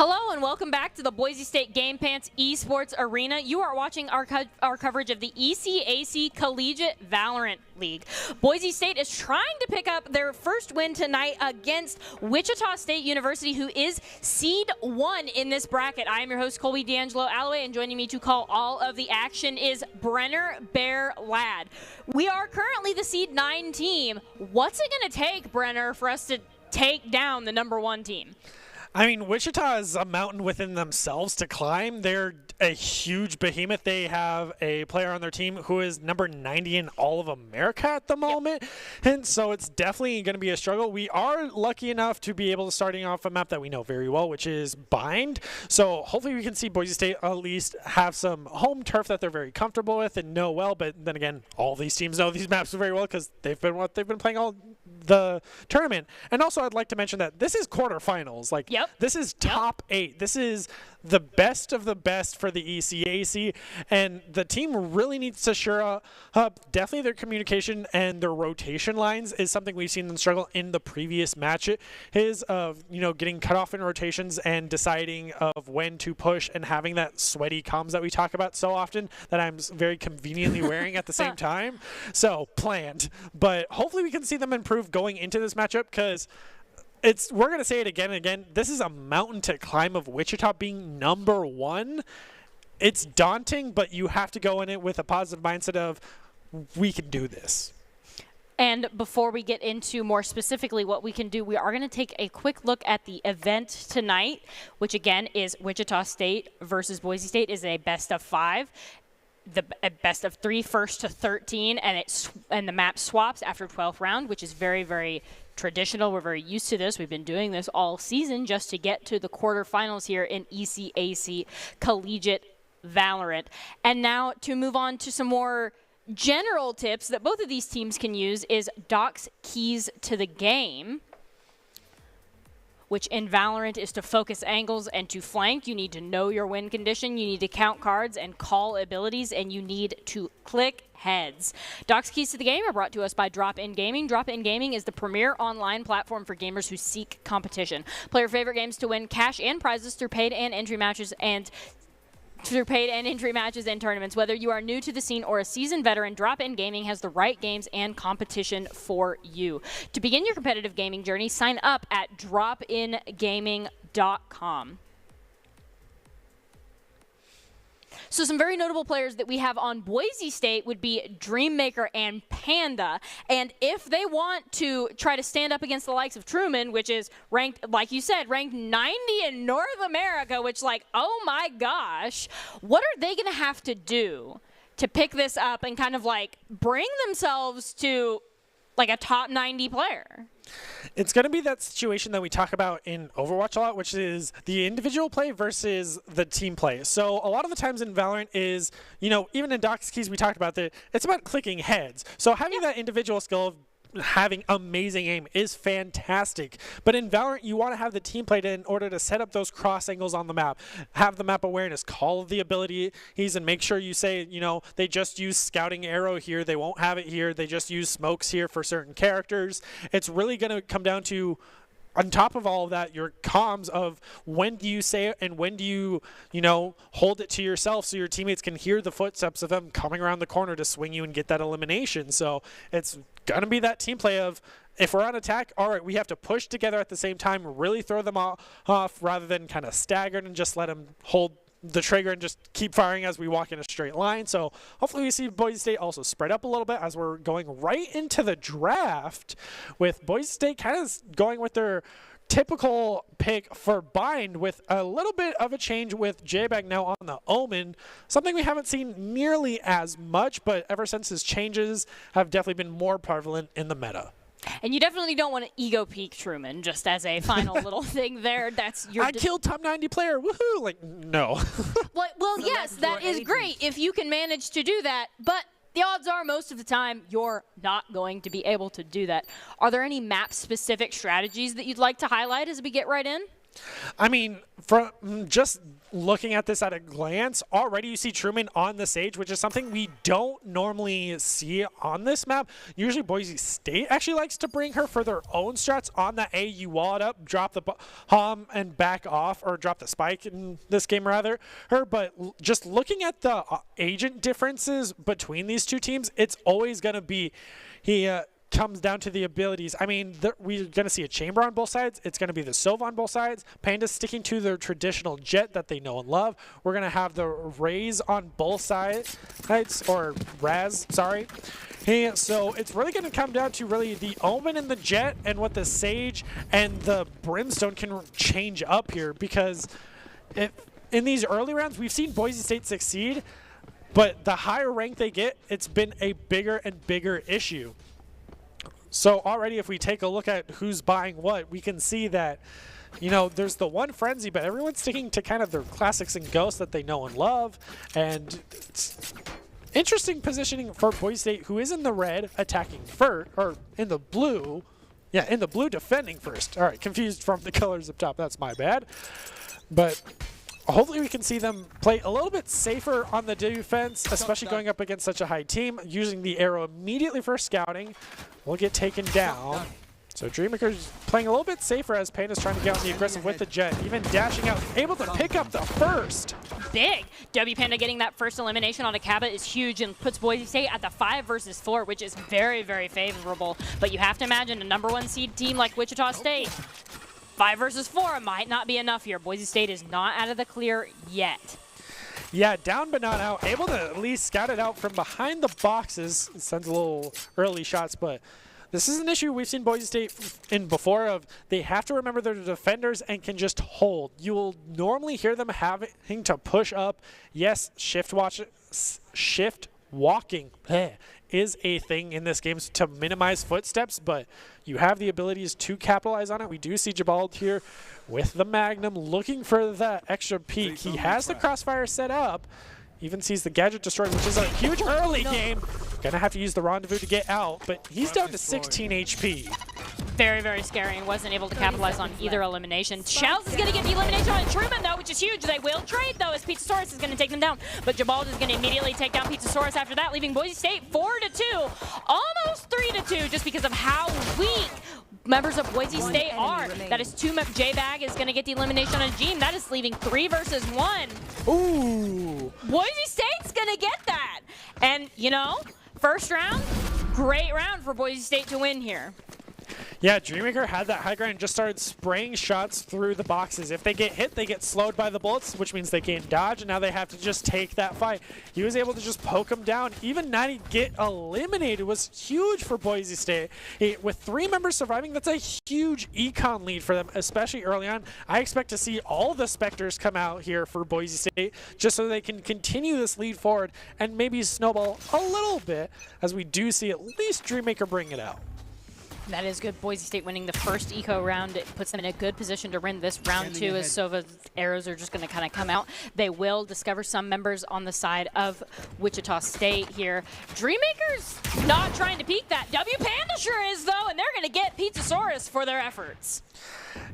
Hello and welcome back to the Boise State Game Pants Esports Arena. You are watching our coverage of the ECAC Collegiate Valorant League. Boise State is trying to pick up their first win tonight against Wichita State University, who is seed 1 in this bracket. I am your host, Colby D'Angelo Alloway, and joining me to call all of the action is Brenner Bear Ladd. We are currently the seed 9 team. What's it going to take, Brenner, for us to take down the #1 team? I mean, Wichita is a mountain within themselves to climb. They're a huge behemoth. They have a player on their team who is number 90 in all of America at the moment. And so it's definitely going to be a struggle. We are lucky enough to be able to starting off a map that we know very well, which is Bind. So hopefully we can see Boise State at least have some home turf that they're very comfortable with and know well. But then again, all these teams know these maps very well because they've been playing all the tournament. And also I'd like to mention that this is quarterfinals. Like, this is top 8. This is the best of the best for the ECAC, and the team really needs to shore up definitely their communication and their rotation lines is something we've seen them struggle in the previous match. It is of, you know, getting cut off in rotations and deciding of when to push and having that sweaty comms that we talk about so often that I'm very conveniently wearing at the same time. So planned, but hopefully we can see them improve going into this matchup because we're going to say it again and again. This is a mountain to climb of Wichita being #1. It's daunting, but you have to go in it with a positive mindset of, we can do this. And before we get into more specifically what we can do, we are going to take a quick look at the event tonight, which again is Wichita State versus Boise State is a best of 5. A best of 3 first to 13, and the map swaps after 12th round, which is very, very traditional. We're very used to this. We've been doing this all season just to get to the quarterfinals here in ECAC Collegiate Valorant. And now to move on to some more general tips that both of these teams can use is Doc's keys to the game, which in Valorant is to focus angles and to flank. You need to know your win condition, you need to count cards and call abilities, and you need to click heads. Doc's keys to the game are brought to us by Drop-In Gaming. Drop-In Gaming is the premier online platform for gamers who seek competition. Play your favorite games to win cash and prizes through paid and entry matches and tournaments. Whether you are new to the scene or a seasoned veteran, Drop-In Gaming has the right games and competition for you. To begin your competitive gaming journey, sign up at dropingaming.com. So some very notable players that we have on Boise State would be Dreammaker and Panda. And if they want to try to stand up against the likes of Truman, which is ranked, like you said, ranked 90 in North America, which, like, oh my gosh, what are they going to have to do to pick this up and kind of like bring themselves to like a top 90 player? It's going to be that situation that we talk about in Overwatch a lot, which is the individual play versus the team play. So a lot of the times in Valorant is, you know, even in Doc's keys we talked about that, it's about clicking heads. So having that individual skill of having amazing aim is fantastic, but in Valorant you want to have the team play in order to set up those cross angles on the map, have the map awareness, call the abilities, and make sure you say, you know, they just use scouting arrow here, they won't have it here, they just use smokes here for certain characters. It's really going to come down to, on top of all of that, your comms of when do you say it and when do you know, hold it to yourself so your teammates can hear the footsteps of them coming around the corner to swing you and get that elimination. So it's going to be that team play of, if we're on attack, all right, we have to push together at the same time, really throw them off rather than kind of staggered and just let them hold the trigger and just keep firing as we walk in a straight line. So hopefully we see Boise State also spread up a little bit as we're going right into the draft, with Boise State kind of going with their typical pick for Bind, with a little bit of a change with J-Bag now on the Omen, something we haven't seen nearly as much, but ever since his changes have definitely been more prevalent in the meta. And you definitely don't want to ego peak Truman, just as a final little thing there. That's your I killed top 90 player, woohoo! Like, no. Well, yes, that is great if you can manage to do that, but the odds are most of the time you're not going to be able to do that. Are there any map-specific strategies that you'd like to highlight as we get right in? I mean, from just looking at this at a glance, already you see Truman on the stage, which is something we don't normally see on this map. Usually Boise State actually likes to bring her for their own strats on the A. You wall it up, drop the bomb, and back off, or drop the spike in this game rather. But just looking at the agent differences between these two teams, it's always going to be comes down to the abilities. I mean, we're going to see a chamber on both sides. It's going to be the Sova on both sides. Panda's sticking to their traditional jet that they know and love. We're going to have the Rays on both sides, or Raz, sorry. And so it's really going to come down to really the Omen and the jet and what the Sage and the Brimstone can change up here, because in these early rounds, we've seen Boise State succeed, but the higher rank they get, it's been a bigger and bigger issue. So already if we take a look at who's buying what, we can see that, you know, there's the one frenzy, but everyone's sticking to kind of their classics and ghosts that they know and love. And it's interesting positioning for Boise State, who is in the red attacking first, or in the blue. Yeah, in the blue defending first. All right, confused from the colors up top. That's my bad. But hopefully we can see them play a little bit safer on the defense, especially going up against such a high team, using the arrow immediately for scouting. Will get taken down. So Dreammaker's playing a little bit safer as Panda's trying to get on the aggressive with the jet, even dashing out, able to pick up the first. Big. W Panda getting that first elimination on a Cabot is huge and puts Boise State at the 5 versus 4, which is very, very favorable. But you have to imagine a #1 seed team like Wichita State, 5 versus 4 might not be enough here. Boise State is not out of the clear yet. Yeah, down but not out. Able to at least scout it out from behind the boxes. Sends a little early shots, but this is an issue we've seen Boise State in before of they have to remember their defenders and can just hold. You will normally hear them having to push up. Yes, shift walking is a thing in this game to minimize footsteps, but you have the abilities to capitalize on it. We do see Jabald here with the Magnum looking for that extra peek. He has the crossfire set up, even sees the gadget destroyed, which is a huge early game. Gonna have to use the rendezvous to get out, but he's down to 16 HP. Very, very scary, and wasn't able to capitalize on either elimination. Shells is going to get the elimination on Truman, though, which is huge. They will trade, though, as Pizzasaurus is going to take them down. But Jabald is going to immediately take down Pizzasaurus after that, leaving Boise State 4-2, almost 3-2, just because of how weak members of Boise State are. That is 2. J-Bag is going to get the elimination on Gene. That is leaving 3 versus 1. Ooh. Boise State's going to get that. And, you know, first round, great round for Boise State to win here. Yeah, Dreammaker had that high ground and just started spraying shots through the boxes. If they get hit, they get slowed by the bullets, which means they can't dodge, and now they have to just take that fight. He was able to just poke them down. Even not get eliminated was huge for Boise State. With 3 members surviving, that's a huge econ lead for them, especially early on. I expect to see all the Spectres come out here for Boise State just so they can continue this lead forward and maybe snowball a little bit as we do see at least Dreammaker bring it out. That is good. Boise State winning the first eco round. It puts them in a good position to win this round 2 as Sova's arrows are just going to kind of come out. They will discover some members on the side of Wichita State here. Dreammaker's not trying to peek that. W Panda sure is, though, and they're going to get Pizzasaurus for their efforts.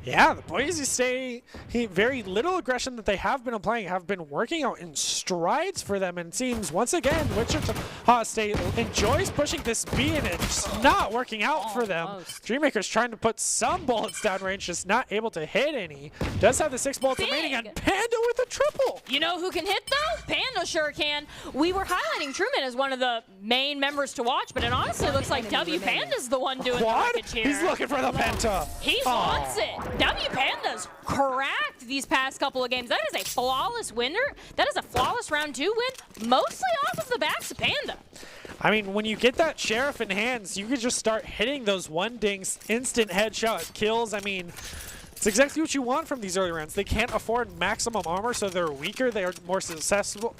Yeah, the Boise State, very little aggression that they have been applying have been working out in strides for them, and it seems once again Wichita State enjoys pushing this B and it's not working out for them. Dreammaker's trying to put some bullets downrange, just not able to hit any. Does have the 6 bullets remaining, and Panda with a triple. You know who can hit, though? Panda sure can. We were highlighting Truman as one of the main members to watch, but it honestly looks like W Panda's the one doing the package here. He's looking for the penta. He wants it. W Panda's cracked these past couple of games. That is a flawless winner. That is a flawless round 2 win, mostly off of the backs of Panda. I mean, when you get that Sheriff in hands, you could just start hitting those one dings, instant headshot kills. I mean, it's exactly what you want from these early rounds. They can't afford maximum armor, so they're weaker. They are more susceptible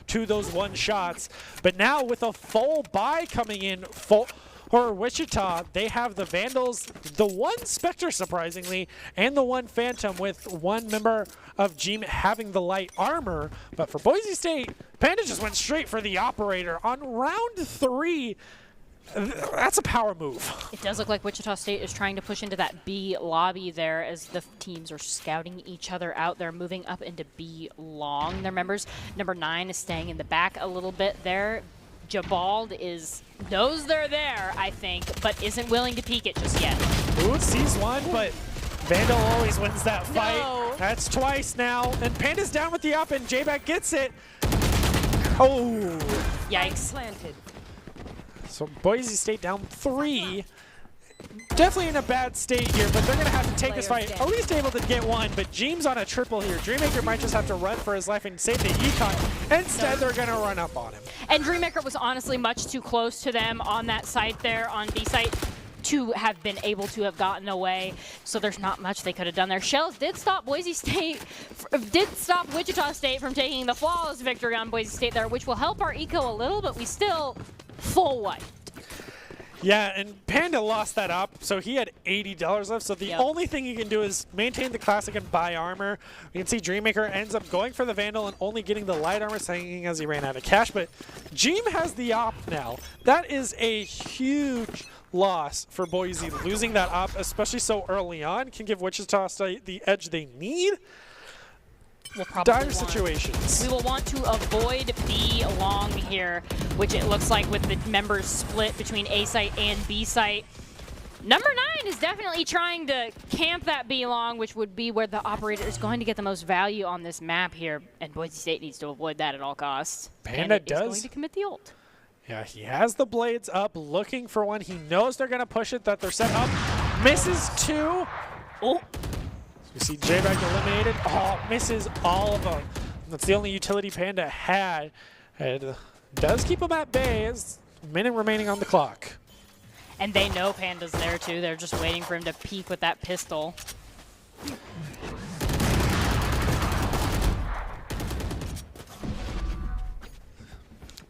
to those one shots. But now with a full buy coming in, for Wichita, they have the Vandals, the 1 Spectre, surprisingly, and the 1 Phantom, with 1 member of GM having the light armor. But for Boise State, Panda just went straight for the Operator. On round 3, That's a power move. It does look like Wichita State is trying to push into that B lobby there as the teams are scouting each other out. They're moving up into B long. Their members, number 9 is staying in the back a little bit there. Jabald knows they're there, I think, but isn't willing to peek it just yet. Ooh, sees one, but Vandal always wins that fight. No. That's twice now. And Panda's down with the up, and J-Back gets it. Oh. Yikes. Planted. So Boise State down 3. Definitely in a bad state here, but they're going to have to take this fight. At least able to get one, but Jeem's on a triple here. Dreammaker might just have to run for his life and save the ECAC. Instead, they're going to run up on him. And Dreammaker was honestly much too close to them on that site there, on B site, to have been able to have gotten away. So there's not much they could have done there. Shells did stop Wichita State from taking the flawless victory on Boise State there, which will help our eco a little, but we still full white. Yeah, and Panda lost that up, so he had $80 left. So the only thing he can do is maintain the classic and buy armor. You can see Dreammaker ends up going for the Vandal and only getting the light armor, saying as he ran out of cash. But Jeem has the op now. That is a huge loss for Boise. Losing that op, especially so early on, can give Wichita State the edge they need. We'll probably dire situations. We will want to avoid B long here, which it looks like with the members split between A site and B site. Number 9 is definitely trying to camp that B long, which would be where the operator is going to get the most value on this map here, and Boise State needs to avoid that at all costs. Panda is going to commit the ult. Yeah, he has the blades up, looking for one. He knows they're going to push it, that they're set up. Misses 2. Oh. You see J-Back eliminated. Oh, misses all of them. That's the only utility Panda had. It does keep him at bay. As a minute remaining on the clock. And they know Panda's there too. They're just waiting for him to peek with that pistol.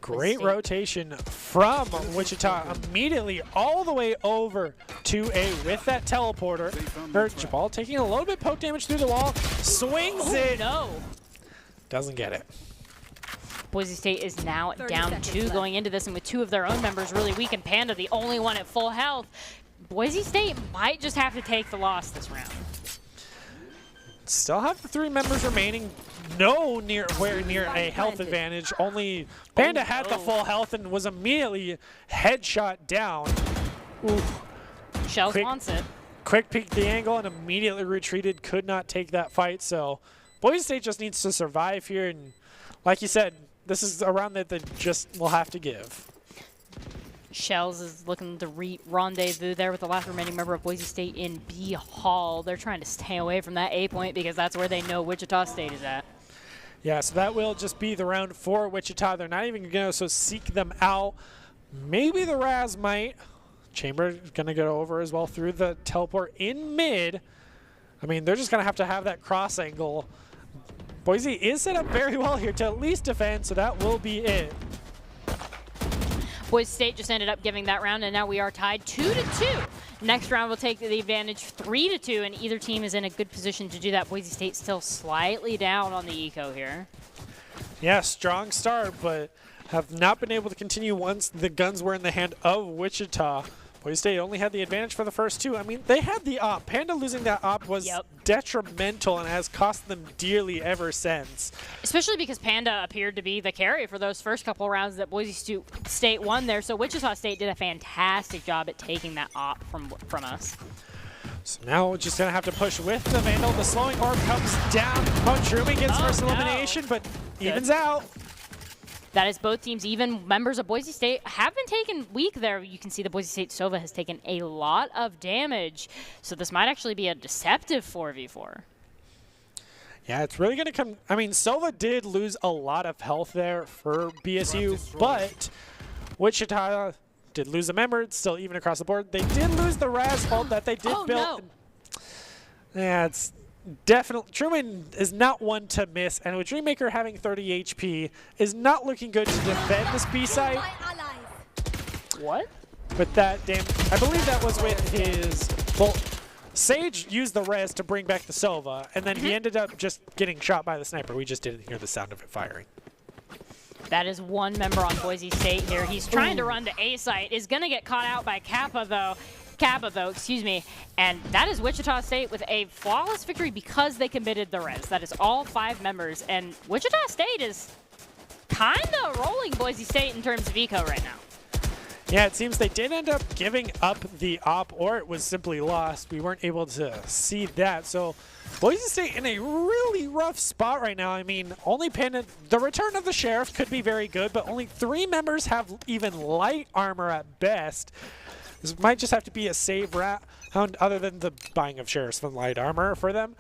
Great rotation from Wichita, immediately all the way over to A with that teleporter. Jabal taking a little bit poke damage through the wall, swings it. No. Doesn't get it. Boise State is now down 2 going into this, and with 2 of their own members really weak, and Panda the only one at full health. Boise State might just have to take the loss this round. Still have the 3 members remaining. Nowhere near a health advantage. Only Panda had the full health and was immediately headshot down. Oof. Shells wants it. Quick peeked the angle and immediately retreated. Could not take that fight. So Boise State just needs to survive here. And like you said, this is a round that they just will have to give. Shells is looking to rendezvous there with the last remaining member of Boise State in B Hall. They're trying to stay away from that A point because that's where they know Wichita State is at. Yeah, so that will just be the round for Wichita. They're not even going to seek them out. Maybe the Raz might. Chamber is going to go over as well through the teleport in mid. I mean, they're just going to have that cross angle. Boise is set up very well here to at least defend, so that will be it. Boise State just ended up giving that round, and now we are tied 2-2. Next round will take the advantage 3-2, and either team is in a good position to do that. Boise State still slightly down on the eco here. Yeah, strong start, but have not been able to continue once the guns were in the hand of Wichita. Boise State only had the advantage for the first 2. I mean, they had the op. Panda losing that op was detrimental and has cost them dearly ever since. Especially because Panda appeared to be the carry for those first couple rounds that Boise State won there. So Wichita State did a fantastic job at taking that op from us. So now we're just going to have to push with the Vandal. The slowing orb comes down. Trumi gets first elimination, but evens out. That is both teams even. Members of Boise State have been taken weak there. You can see the Boise State Sova has taken a lot of damage. So this might actually be a deceptive 4v4. Yeah, it's really going to come. I mean, Sova did lose a lot of health there for BSU, but Wichita did lose a member. It's still even across the board. They did lose the Raz ult that they did build. No. Yeah, it's definitely. Truman is not one to miss, and with Dreammaker having 30 HP, is not looking good to defend this B site. What? With that damn, I believe that was with his. Well, Sage used the res to bring back the Sova, and then he ended up just getting shot by the sniper. We just didn't hear the sound of it firing. That is one member on Boise State here. He's trying to run to A site. Is going to get caught out by Kappa, though, excuse me. And that is Wichita State with a flawless victory because they committed the res. That is all 5 members. And Wichita State is kind of rolling Boise State in terms of eco right now. Yeah, it seems they did end up giving up the op, or it was simply lost. We weren't able to see that. So Boise State in a really rough spot right now. I mean, only Panda, the return of the Sheriff could be very good, but only 3 members have even light armor at best. This might just have to be a save round other than the buying of Sheriffs and light armor for them.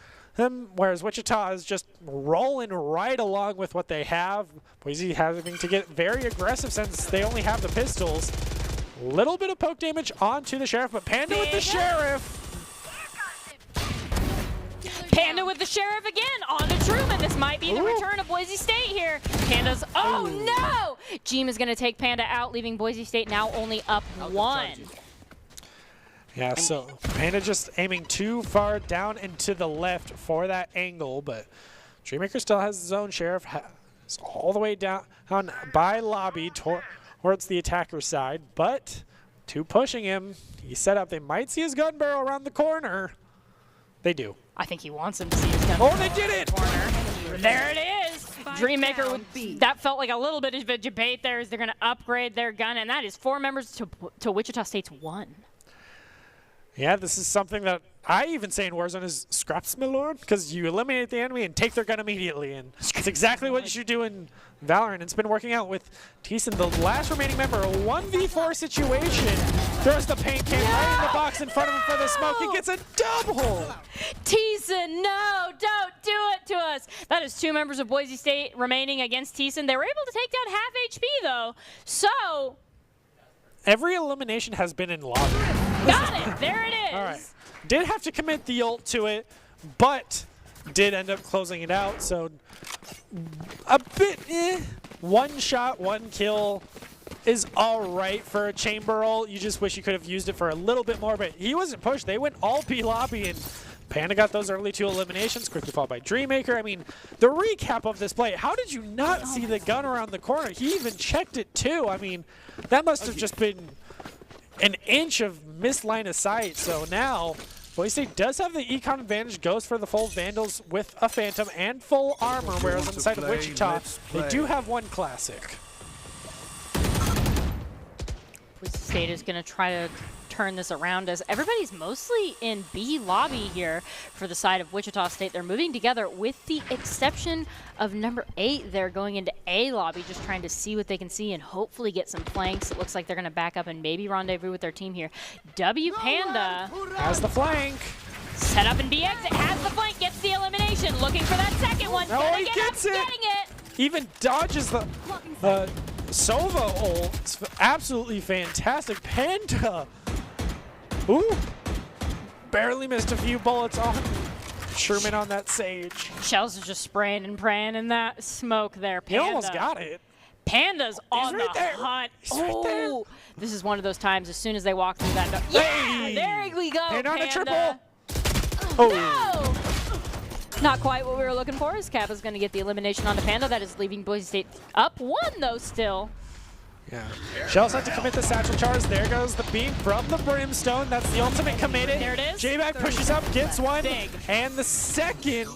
Whereas Wichita is just rolling right along with what they have. Boise having to get very aggressive since they only have the pistols. Little bit of poke damage onto the Sheriff, but Panda with the Sheriff. Panda with the Sheriff again on to Truman. This might be the return of Boise State here. Panda's, oh no! Jeem is going to take Panda out, leaving Boise State now only up 1. Yeah, so Panda just aiming too far down and to the left for that angle, but Dreammaker still has his own Sheriff. It's all the way down by lobby towards the attacker side, but 2 pushing him. He's set up. They might see his gun barrel around the corner. They do. I think he wants him to see his gun barrel. Oh, they did it! There it is. Dreammaker, that felt like a little bit of a debate there as they're going to upgrade their gun, and that is 4 members to Wichita State's 1. Yeah, this is something that I even say in Warzone is scraps, my lord, because you eliminate the enemy and take their gun immediately, and it's exactly what you should do in Valorant. It's been working out with Thiessen, the last remaining member. A 1v4 situation. Throws the paint can right in the box in front of him for the smoke. He gets a double. Thiessen, no, don't do it to us. That is 2 members of Boise State remaining against Thiessen. They were able to take down half HP, though, so... Every elimination has been in lobby. Got it. There it is. All right. Did have to commit the ult to it, but did end up closing it out. So a bit 1 shot, 1 kill is all right for a chamber ult. You just wish you could have used it for a little bit more, but he wasn't pushed. They went all B lobby, and Panda got those early 2 eliminations, quickly followed by Dreammaker. I mean, the recap of this play, how did you not see the gun around the corner? He even checked it too. I mean, that must have just been an inch of missed line of sight. So now, Boise State does have the econ advantage, goes for the full Vandals with a Phantom and full armor, whereas on the side of Wichita, they do have 1 classic. Boise State is going to try to turn this around as everybody's mostly in B lobby here for the side of Wichita State. They're moving together with the exception of number 8. They're going into A lobby just trying to see what they can see and hopefully get some flanks. It looks like they're going to back up and maybe rendezvous with their team here. W Panda has the flank. Set up in B exit, has the flank, gets the elimination, looking for that second one. Oh, he gets it. Getting it. Even dodges the Sova ult. It's absolutely fantastic. Panda. Ooh. Barely missed a few bullets on Sherman on that Sage. Shells are just spraying and praying in that smoke there. Panda. He almost got it. Panda's on the hunt. He's right there. This is one of those times as soon as they walk through that door. Yeah, hey! There we go, and on Panda. a triple. Oh. No! Not quite what we were looking for, as Kappa's going to get the elimination onto Panda. That is leaving Boise State up 1, though, still. Yeah. Shells had to commit the satchel charge. There goes the beam from the Brimstone. That's the ultimate committed. There it is. J-Bag pushes up, gets 1. Big. And the second.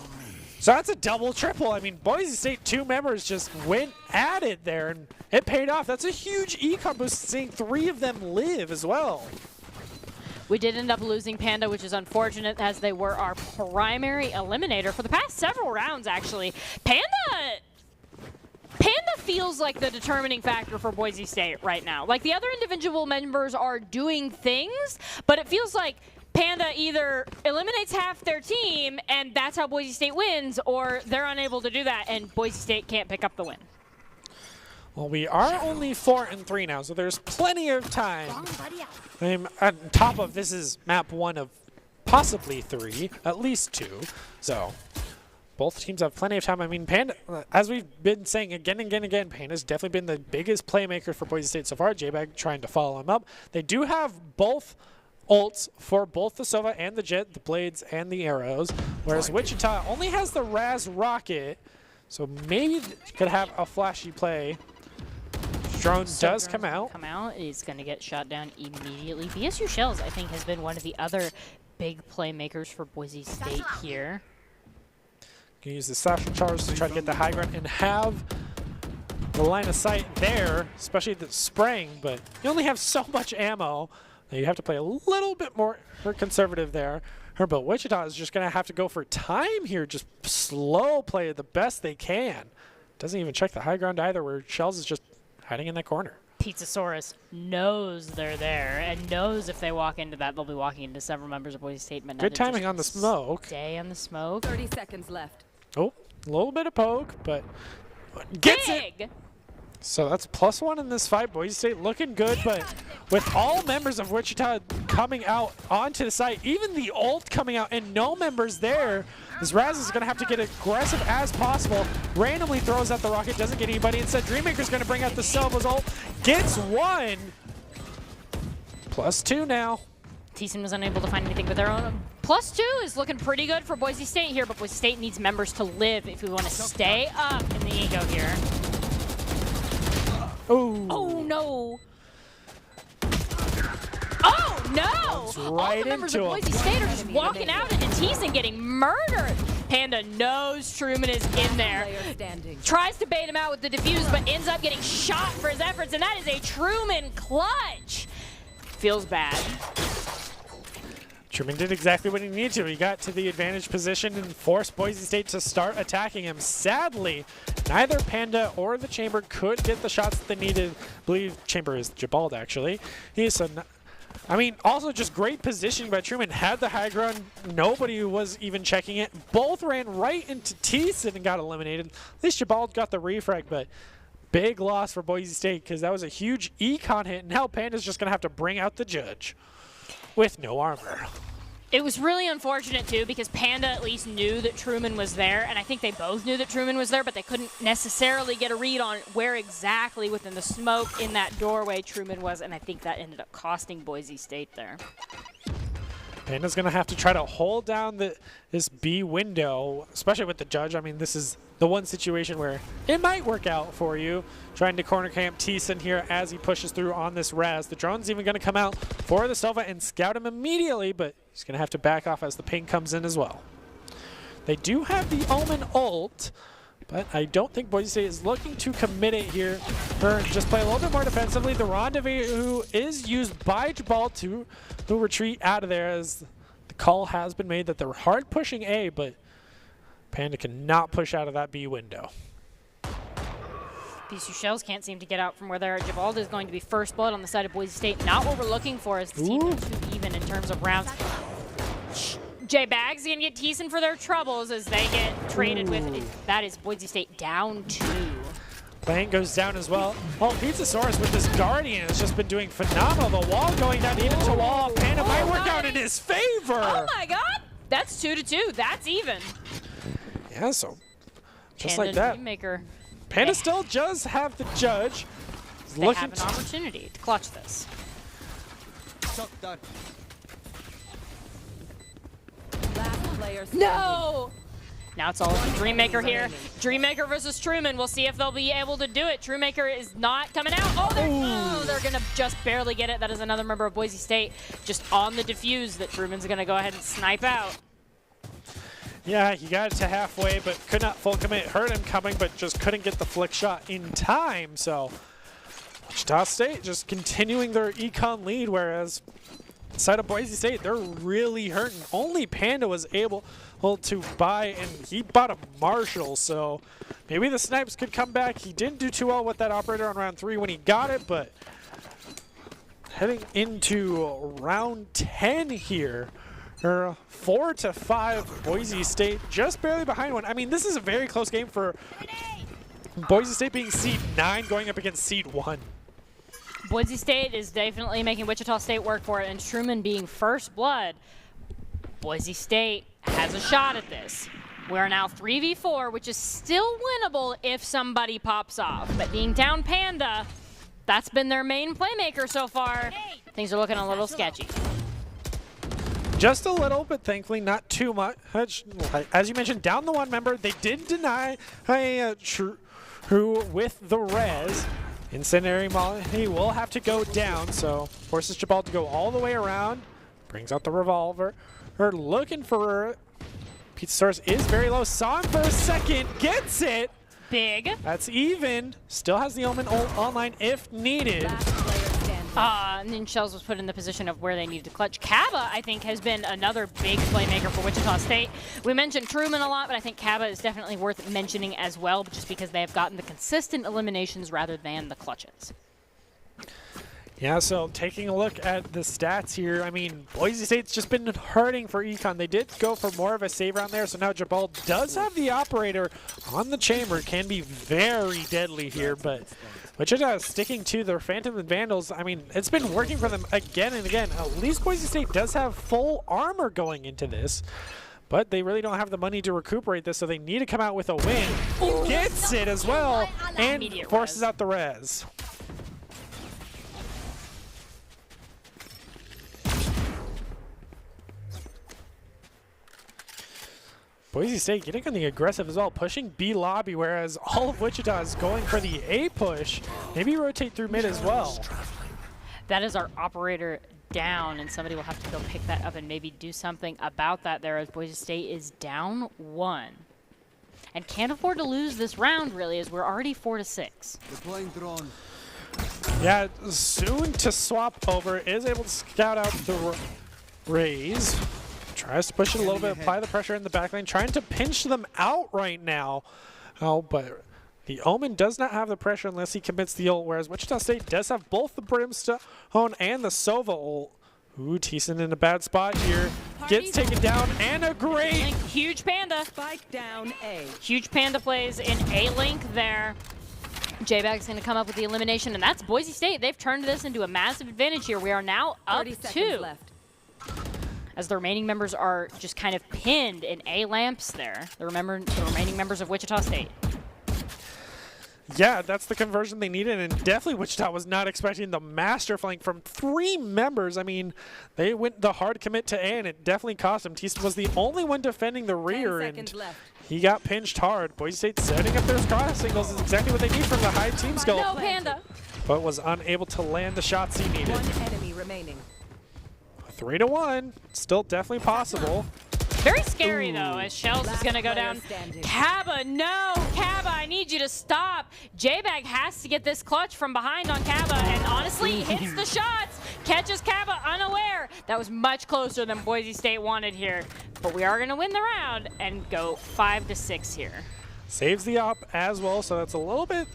So that's a double triple. I mean, Boise State 2 members just went at it there, and it paid off. That's a huge econ boost, seeing 3 of them live as well. We did end up losing Panda, which is unfortunate, as they were our primary eliminator for the past several rounds, actually. Panda feels like the determining factor for Boise State right now. Like, the other individual members are doing things, but it feels like Panda either eliminates half their team, and that's how Boise State wins, or they're unable to do that, and Boise State can't pick up the win. Well, we are only 4-3 now, so there's plenty of time. On top of this is map 1 of possibly 3, at least 2. So both teams have plenty of time. I mean, Panda, as we've been saying again and again, Panda's definitely been the biggest playmaker for Boise State so far. J-Bag trying to follow him up. They do have both ults for both the Sova and the Jet, the blades and the arrows, whereas Wichita only has the Raz rocket, so maybe could have a flashy play drone So does drone's come gonna out. Come out. He's going to get shot down immediately. BSU Shells, I think, has been one of the other big playmakers for Boise State here. Can use the Satchel Charge to try to get the high ground and have the line of sight there, especially the spraying, but you only have so much ammo that you have to play a little bit more conservative there. But Wichita is just going to have to go for time here, just slow play the best they can. Doesn't even check the high ground either, where Shells is just hiding in that corner. Pizzasaurus knows they're there and knows if they walk into that, they'll be walking into several members of Boise State. But Good timing on the smoke. Stay on the smoke. 30 seconds left. Oh, a little bit of poke, but gets it. So that's +1 in this fight. Boise State looking good, but with all members of Wichita coming out onto the site, even the ult coming out and no members there, this Raz is going to have to get aggressive as possible. Randomly throws out the rocket, doesn't get anybody. Instead, Dreammaker's going to bring out the Silva's ult. Gets one. +2 now. Thiessen was unable to find anything but their own. +2 is looking pretty good for Boise State here, but Boise State needs members to live if we want to stay up in the ego here. Ooh. Oh, no. Oh, no. Right All the members of into Boise him. State are just walking out into Thiessen getting murdered. Panda knows Truman is in there. Tries to bait him out with the defuse, but ends up getting shot for his efforts, and that is a Truman clutch. Feels bad. Truman did exactly what he needed to. He got to the advantage position and forced Boise State to start attacking him. Sadly, neither Panda or the Chamber could get the shots that they needed. I believe Chamber is Jabald, actually. Also just great positioning by Truman. Had the high ground. Nobody was even checking it. Both ran right into Thiessen and got eliminated. At least Jabald got the refrag, but big loss for Boise State because that was a huge econ hit. Now Panda's just going to have to bring out the judge with no armor. It was really unfortunate, too, because Panda at least knew that Truman was there, and I think they both knew that Truman was there, but they couldn't necessarily get a read on where exactly within the smoke in that doorway Truman was, and I think that ended up costing Boise State there. Panda's going to have to try to hold down this B window, especially with the judge. I mean, this is the one situation where it might work out for you. Trying to corner camp Thiessen here as he pushes through on this Raz. The drone's even going to come out for the Sova and scout him immediately, but he's going to have to back off as the ping comes in as well. They do have the Omen ult, but I don't think Boise State is looking to commit it here or just play a little bit more defensively. The rendezvous is used by Jabal to retreat out of there as the call has been made that they're hard pushing A, but Panda cannot push out of that B window. These two shells can't seem to get out from where they're at. Jabald is going to be first blood on the side of Boise State. Not what we're looking for as the team is too even in terms of rounds. J-Bag's going to get Thiessen for their troubles as they get traded with. That is Boise State down 2. Lane goes down as well. Oh, Pizzasaurus with this Guardian has just been doing phenomenal. The wall going down even to wall. Panda might work out in his favor. Oh my god! That's 2-2. That's even. Yeah, so just Panda like that. Dreammaker. Panda still does have the judge. They have an opportunity to clutch this. No! Now it's all up to Dreammaker here. Dreammaker versus Truman. We'll see if they'll be able to do it. Dreammaker is not coming out. Oh, they're going to just barely get it. That is another member of Boise State just on the defuse that Truman's going to go ahead and snipe out. Yeah, he got it to halfway, but could not full commit. Heard him coming, but just couldn't get the flick shot in time. So Wichita State just continuing their econ lead, whereas side of Boise State, they're really hurting. Only Panda was able to buy, and he bought a Marshall, so maybe the snipes could come back. He didn't do too well with that operator on round 3 when he got it, but heading into round 10 here, 4-5 Boise State, just barely behind one. I mean, this is a very close game for Boise State being seed 9 going up against seed 1. Boise State is definitely making Wichita State work for it, and Truman being first blood, Boise State has a shot at this. We're now 3v4, which is still winnable if somebody pops off. But being down Panda, that's been their main playmaker so far. Things are looking a little sketchy. Just a little, but thankfully not too much. As you mentioned, down the one member, they did deny True with the res. Incendiary Molly will have to go down, so forces Jabal to go all the way around. Brings out the revolver. Her looking for it. Pizzasaurus is very low. Saw him for a second. Gets it. Big. That's even. Still has the Omen ult online if needed. And then Shells was put in the position of where they needed to clutch. Kaba, I think, has been another big playmaker for Wichita State. We mentioned Truman a lot, but I think Kaba is definitely worth mentioning as well, just because they have gotten the consistent eliminations rather than the clutches. Yeah, so taking a look at the stats here, I mean, Boise State's just been hurting for Econ. They did go for more of a save round there, so now Jabal does have the operator on the chamber. Can be very deadly here, but Wichita sticking to their Phantom and Vandals. I mean, it's been working for them again and again. At least Boise State does have full armor going into this, but they really don't have the money to recuperate this, so they need to come out with a win. Gets it as well, and forces out the res. Boise State getting on the aggressive as well, pushing B lobby, whereas all of Wichita is going for the A push. Maybe rotate through mid as well. That is our operator down, and somebody will have to go pick that up and maybe do something about that there, as Boise State is down 1. And can't afford to lose this round, really, as we're already 4-6. Deploying drone. Yeah, soon to swap over, is able to scout out the raise. Tries to push it a little bit, apply the pressure in the back lane, trying to pinch them out right now. Oh, but the Omen does not have the pressure unless he commits the ult, whereas Wichita State does have both the Brimstone and the Sova ult. Ooh, Thiessen in a bad spot here. Gets taken down, and a great... Huge Panda. Spike down A. Huge Panda plays in A-Link there. J-Bag's going to come up with the elimination, and that's Boise State. They've turned this into a massive advantage here. We are now up 2. Left. As the remaining members are just kind of pinned in A-lamps there. The remaining members of Wichita State. Yeah, that's the conversion they needed, and definitely Wichita was not expecting the master flank from 3 members. I mean, they went the hard commit to A, and it definitely cost him. Thiessen was the only one defending the rear, and he got pinched hard. Boise State setting up their cross signals is exactly what they need from the high team skill. No Panda. But was unable to land the shots he needed. 1 enemy remaining. 3-1, still definitely possible. Very scary, though, as Shells is going to go down. Kaba, no! Kaba, I need you to stop. J-Bag has to get this clutch from behind on Kaba, and honestly, hits the shots. Catches Kaba unaware. That was much closer than Boise State wanted here. But we are going to win the round and go 5-6 here. Saves the op as well, so that's a little bit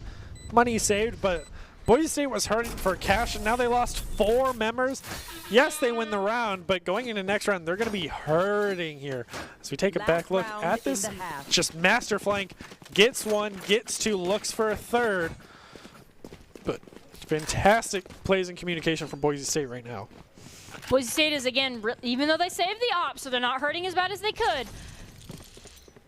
money saved, but Boise State was hurting for cash, and now they lost 4 members. Yes, they win the round, but going into next round, they're going to be hurting here. As we take a back look at this, just master flank, gets 1, gets 2, looks for a 3rd. But fantastic plays and communication from Boise State right now. Boise State is, again, even though they saved the op, so they're not hurting as bad as they could,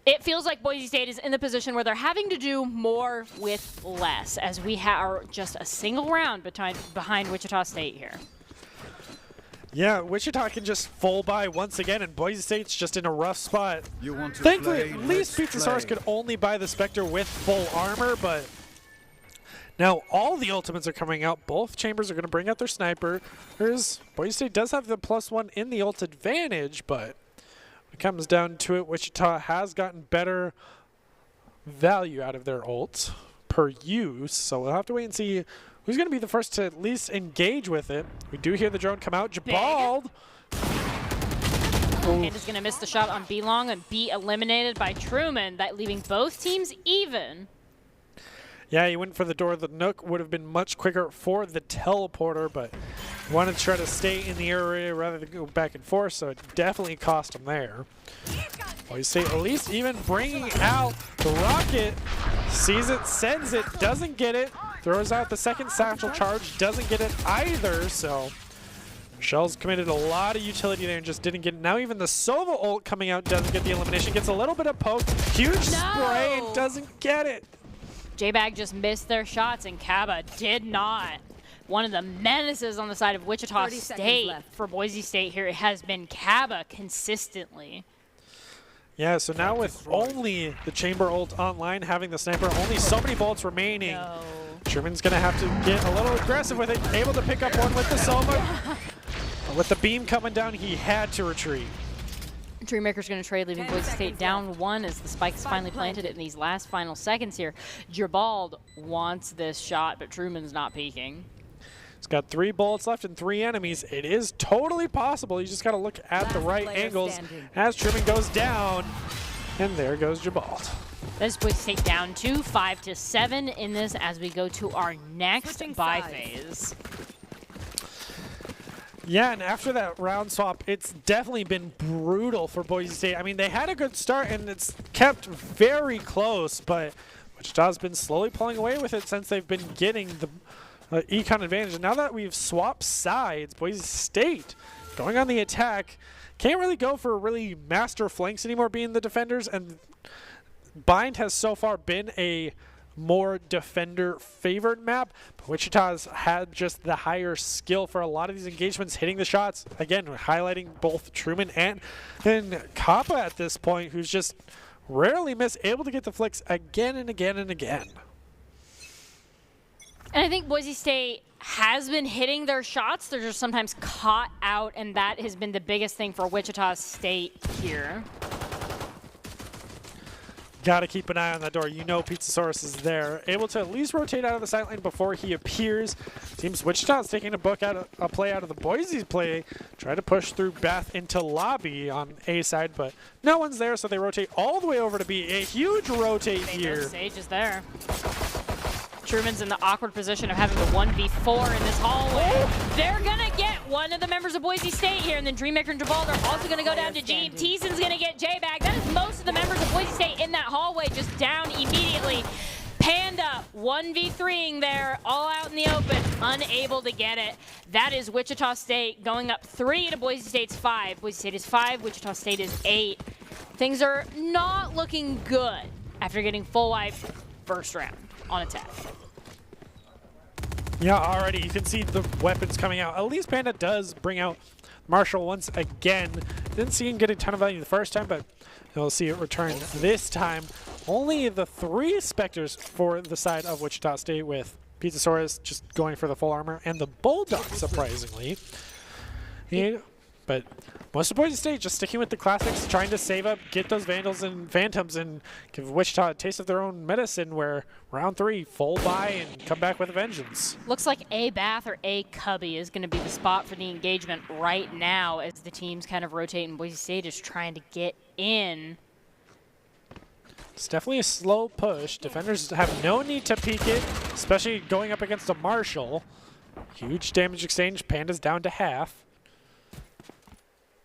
it feels like Boise State is in the position where they're having to do more with less, as we are just a single round behind Wichita State here. Yeah, Wichita can just full buy once again, and Boise State's just in a rough spot. You want to Thankfully, play, at least Pizzasaurus could only buy the Spectre with full armor, but now all the ultimates are coming out. Both chambers are going to bring out their snipers. Boise State does have the +1 in the ult advantage, but when it comes down to it, Wichita has gotten better value out of their ults per use, so we'll have to wait and see who's going to be the first to at least engage with it. We do hear the drone come out. Jabal. And is going to miss the shot on B-Long and be eliminated by Truman, that leaving both teams even. Yeah, he went for the door. The Nook would have been much quicker for the teleporter, but he wanted to try to stay in the area rather than go back and forth, so it definitely cost him there. Boise State at least even bringing out the rocket. Sees it, sends it, doesn't get it. Throws out the second satchel charge, doesn't get it either, so Shell's committed a lot of utility there and just didn't get it. Now even the Sova ult coming out doesn't get the elimination. Gets a little bit of poke, huge spray, and doesn't get it. J-Bag just missed their shots, and Kaba did not. One of the menaces on the side of Wichita State for Boise State here has been Kaba consistently. Yeah, so now with only the chamber ult online, having the sniper, only so many bullets remaining. No. Truman's going to have to get a little aggressive with it. Able to pick up one with the Soma. With the beam coming down, he had to retreat. Dreammaker's going to trade, leaving Boise State down 1 as the spike is finally planted in these last final seconds here. Jabald wants this shot, but Truman's not peeking. He's got 3 bullets left and 3 enemies. It is totally possible. You just got to look at the right angles as Truman goes down. And there goes Jabald. That is Boise State down 2, 5-7 in this as we go to our next bye phase. Yeah, and after that round swap, it's definitely been brutal for Boise State. I mean, they had a good start, and it's kept very close, but Wichita's been slowly pulling away with it since they've been getting the econ advantage. And now that we've swapped sides, Boise State going on the attack can't really go for really master flanks anymore, being the defenders, and Bind has so far been a more defender-favored map, but Wichita's had just the higher skill for a lot of these engagements, hitting the shots. Again, highlighting both Truman and Kappa at this point, who's just rarely able to get the flicks again and again and again. And I think Boise State has been hitting their shots. They're just sometimes caught out, and that has been the biggest thing for Wichita State here. Got to keep an eye on that door. You know Pizzasaurus is there. Able to at least rotate out of the sight lane before he appears. Seems Wichita's taking a play out of the Boise play. Try to push through Beth into lobby on A side, but no one's there, so they rotate all the way over to B. A huge rotate here. Sage is there. Truman's in the awkward position of having a 1v4 in this hallway. They're gonna get one of the members of Boise State here, and then Dreammaker and Jabald are also gonna go down to G. Teason's gonna get J-Bag. That is most of the members of Boise State in that hallway just down immediately. Panda 1v3ing there, all out in the open, unable to get it. That is Wichita State going up 3 to Boise State's 5. Boise State is 5, Wichita State is 8. Things are not looking good after getting full life first round on attack. Yeah, already you can see the weapons coming out. At least Panda does bring out Marshall once again. Didn't see him get a ton of value the first time, but you'll see it return this time. Only the 3 Spectres for the side of Wichita State, with Pizzasaurus just going for the full armor, and the Bulldog, surprisingly. Yeah, but most of Boise State just sticking with the classics, trying to save up, get those Vandals and Phantoms, and give Wichita a taste of their own medicine, where round 3, full buy and come back with a vengeance. Looks like A Bath or A Cubby is going to be the spot for the engagement right now as the teams kind of rotate, and Boise State is trying to get in. It's definitely a slow push. Defenders have no need to peek it, especially going up against a Marshall. Huge damage exchange. Panda's down to half.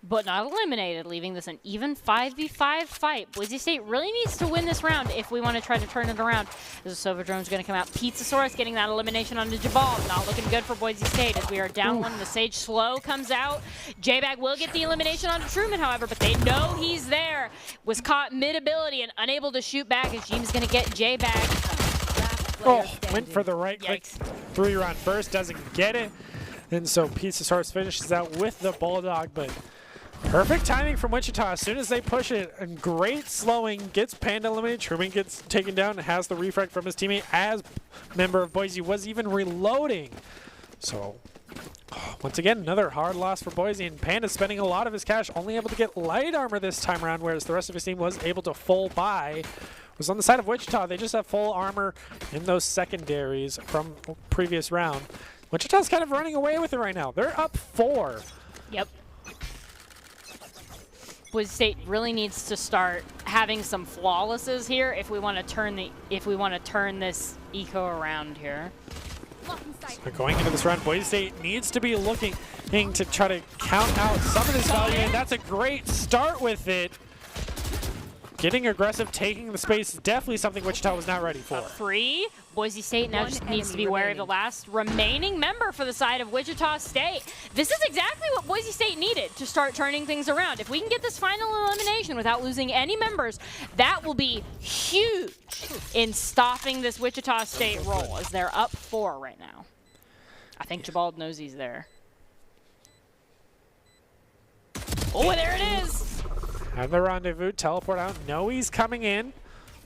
But not eliminated, leaving this an even 5v5 fight. Boise State really needs to win this round if we want to try to turn it around. As a Sova Drone's going to come out. Pizzasaurus getting that elimination onto Jabal. Not looking good for Boise State as we are down 1. The Sage Slow comes out. J-Bag will get the elimination onto Truman, however, but they know he's there. Was caught mid-ability and unable to shoot back as Jeem's going to get J-Bag. Went for the right click. 3-round burst, doesn't get it. And so Pizzasaurus finishes out with the Bulldog, but perfect timing from Wichita. As soon as they push it, and great slowing, gets Panda eliminated. Truman gets taken down and has the refrag from his teammate as member of Boise was even reloading. So once again, another hard loss for Boise, and Panda spending a lot of his cash, only able to get light armor this time around, whereas the rest of his team was able to full buy. Was on the side of Wichita. They just have full armor in those secondaries from previous round. Wichita's kind of running away with it right now. They're up 4. Yep. Boise State really needs to start having some flawlesses here if we want to turn this eco around here. So going into this round, Boise State needs to be looking to try to count out some of this value, and that's a great start with it. Getting aggressive, taking the space, definitely something Wichita was not ready for. 3. Boise State now just needs to be wary of the last remaining member for the side of Wichita State. This is exactly what Boise State needed to start turning things around. If we can get this final elimination without losing any members, that will be huge in stopping this Wichita State roll, as they're up 4 right now. I think Jabald knows he's there. Oh, there it is! Have the rendezvous, teleport out. No, he's coming in.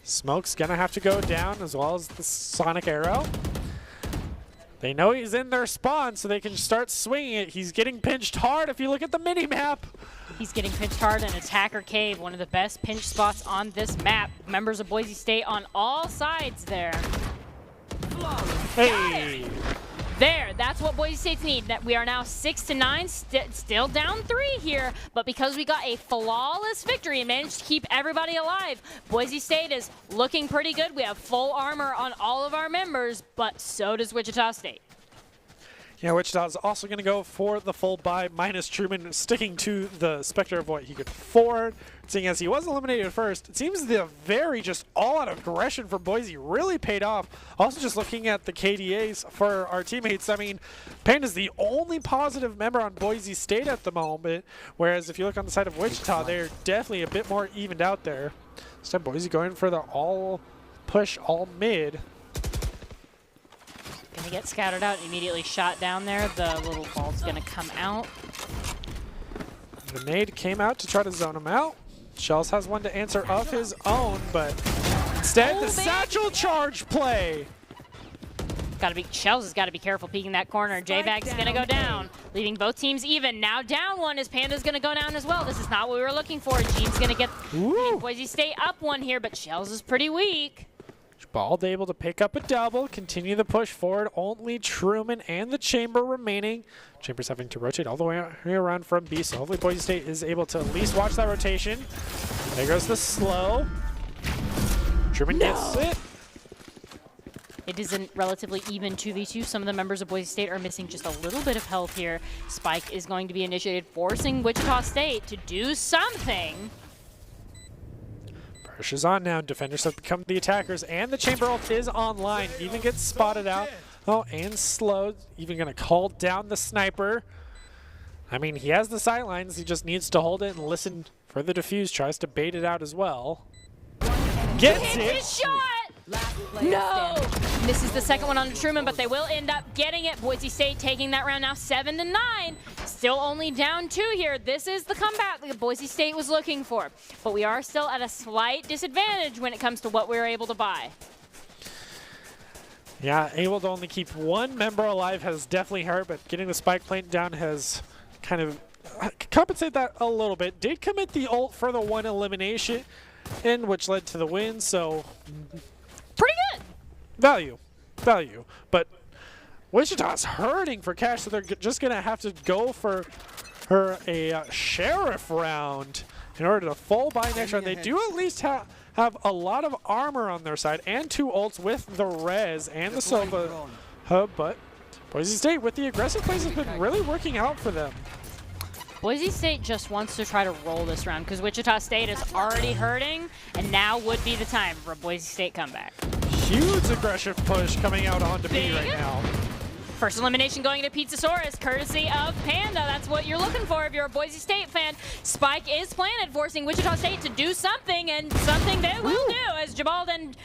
Smoke's gonna have to go down, as well as the Sonic Arrow. They know he's in their spawn, so they can start swinging it. He's getting pinched hard if you look at the mini-map. He's getting pinched hard in Attacker Cave, one of the best pinch spots on this map. Members of Boise State on all sides there. Hey! There, that's what Boise State's need. That we are now 6-9, still down 3 here, but because we got a flawless victory and managed to keep everybody alive, Boise State is looking pretty good. We have full armor on all of our members, but so does Wichita State. Yeah, Wichita's also going to go for the full buy, minus Truman sticking to the specter of what he could afford. Seeing as he was eliminated first, it seems the very just all-out aggression for Boise really paid off. Also, just looking at the KDAs for our teammates, I mean, Panda's the only positive member on Boise State at the moment, whereas if you look on the side of Wichita, they're definitely a bit more evened out there. Instead, Boise going for the all-push, all-mid. Gonna get scouted out, immediately shot down there. The little ball's gonna come out. The nade came out to try to zone him out. Shells has one to answer of his own, but instead the satchel charge play. Shells has got to be careful peeking that corner. J-Bag is gonna go down, leaving both teams even. Now down one as Panda's gonna go down as well. This is not what we were looking for. Gene's gonna get Boise State up one here, but Shells is pretty weak. Bald able to pick up a double, continue the push forward. Only Truman and the Chamber remaining. Chamber's having to rotate all the way around from B, so hopefully Boise State is able to at least watch that rotation. There goes the slow. Truman gets it. It is a relatively even 2v2. Some of the members of Boise State are missing just a little bit of health here. Spike is going to be initiated, forcing Wichita State to do something. Pressure's on now. Defenders have become the attackers, and the Chamber ult is online. Even gets spotted out. Oh, and slowed. Even going to call down the sniper. I mean, he has the sightlines. He just needs to hold it and listen for the defuse. Tries to bait it out as well. Gets it. His shot! No! Misses the second one on Truman, but they will end up getting it. Boise State taking that round now 7-9. Still only down 2 here. This is the comeback that Boise State was looking for. But we are still at a slight disadvantage when it comes to what we were able to buy. Yeah, able to only keep one member alive has definitely hurt, but getting the spike plant down has kind of compensated that a little bit. Did commit the ult for the one elimination, which led to the win, so Pretty good. Value. But Wichita's hurting for cash, so they're just going to have to go for a sheriff round in order to full buy next round. They do at least have a lot of armor on their side and 2 ults with the res and the Sova hub, but Boise State with the aggressive plays has been really working out for them. Boise State just wants to try to roll this round because Wichita State is already hurting, and now would be the time for a Boise State comeback. Huge aggressive push coming out onto B right now. First elimination going to Pizzasaurus, courtesy of Panda. That's what you're looking for if you're a Boise State fan. Spike is planted, forcing Wichita State to do something, and something they will do as Jabald and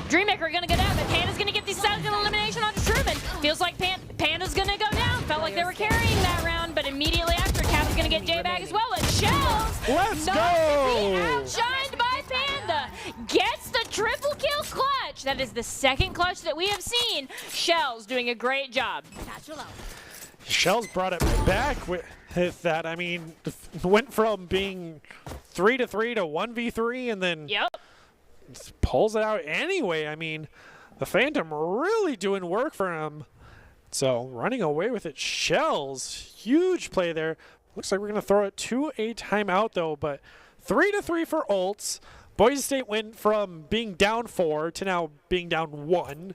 Dreammaker are going to go down, but Panda's going to get the second elimination onto Truman. Feels like Panda's going to go down. Felt like they were carrying that round, but immediately after, Cap's going to get J-Bag as well, and Shells, Let's not go! to be outshined by Panda, gets the triple kill clutch. That is the second clutch that we have seen. Shells doing a great job. Shells brought it back with that. I mean, went from being 3-3 to 1v3, and then pulls it out anyway. I mean, the Phantom really doing work for him. So running away with it, Shells, huge play there. Looks like we're going to throw it to a timeout though, but 3-3 for ults. Boise State went from being down 4 to now being down 1.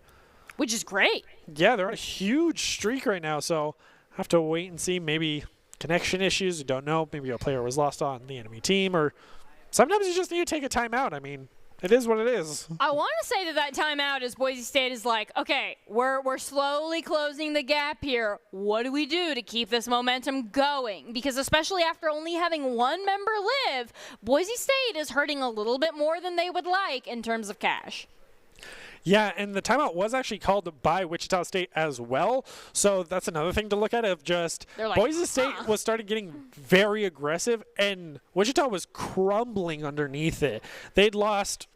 Which is great. Yeah, they're on a huge streak right now, so have to wait and see. Maybe connection issues, we don't know. Maybe a player was lost on the enemy team, or sometimes you just need to take a timeout. I mean, it is what it is. I want to say that timeout is Boise State is like, okay, we're slowly closing the gap here. What do we do to keep this momentum going? Because especially after only having one member live, Boise State is hurting a little bit more than they would like in terms of cash. Yeah, and the timeout was actually called by Wichita State as well. So that's another thing to look at of just like, Boise State was started getting very aggressive, and Wichita was crumbling underneath it. They'd lost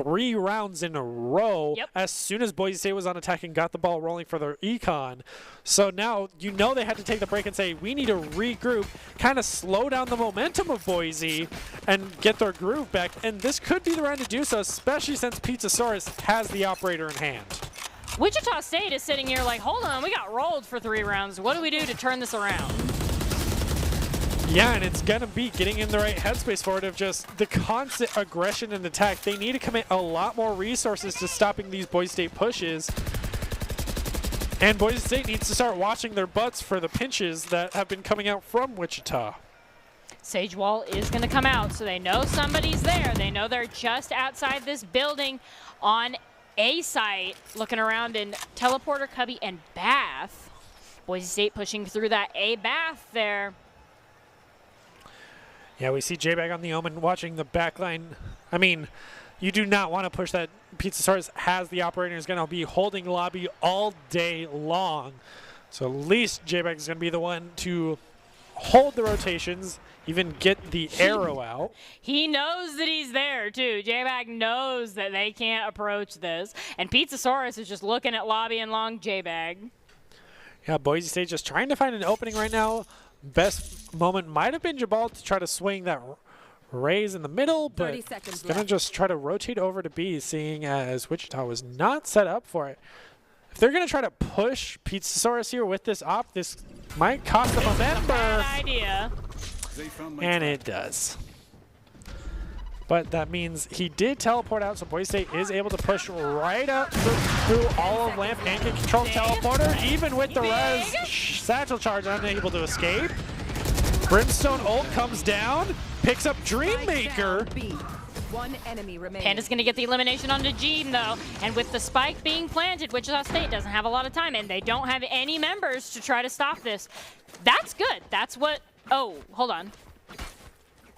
3 rounds in a row Yep. as soon as Boise State was on attack and got the ball rolling for their econ. So now you know they had to take the break and say, we need to regroup, kind of slow down the momentum of Boise and get their groove back. And this could be the round to do so, especially since Pizzasaurus has the operator in hand. Wichita State is sitting here like, hold on, we got rolled for 3 rounds. What do we do to turn this around? Yeah, and it's going to be getting in the right headspace for it of just the constant aggression and attack. They need to commit a lot more resources to stopping these Boise State pushes. And Boise State needs to start watching their butts for the pinches that have been coming out from Wichita. Sage Wall is going to come out, so they know somebody's there. They know they're just outside this building on A site, looking around in Teleporter, Cubby, and Bath. Boise State pushing through that A Bath there. Yeah, we see J-Bag on the Omen watching the backline. I mean, you do not want to push that. Pizzasaurus has the operator, is going to be holding lobby all day long. So at least J-Bag is going to be the one to hold the rotations, even get the arrow out. He knows that he's there, too. J-Bag knows that they can't approach this. And Pizzasaurus is just looking at lobby and long J-Bag. Yeah, Boise State just trying to find an opening right now. Best moment might have been Jabal to try to swing that raise in the middle, but 30 seconds he's going to left. just try to rotate over to B, seeing as Wichita was not set up for it. If they're going to try to push Pizzasaurus here with this op, this might cost them a member. Bad idea. And it does. But that means he did teleport out, so Boise State is able to push right up through all of Lamp and can control the teleporter, even with the res satchel charge unable to escape. Brimstone ult comes down, picks up Dreammaker. Down B. One enemy remaining. Panda's going to get the elimination onto Jean, though. And with the spike being planted, Wichita State doesn't have a lot of time, and they don't have any members to try to stop this. That's good. That's what... Oh, hold on.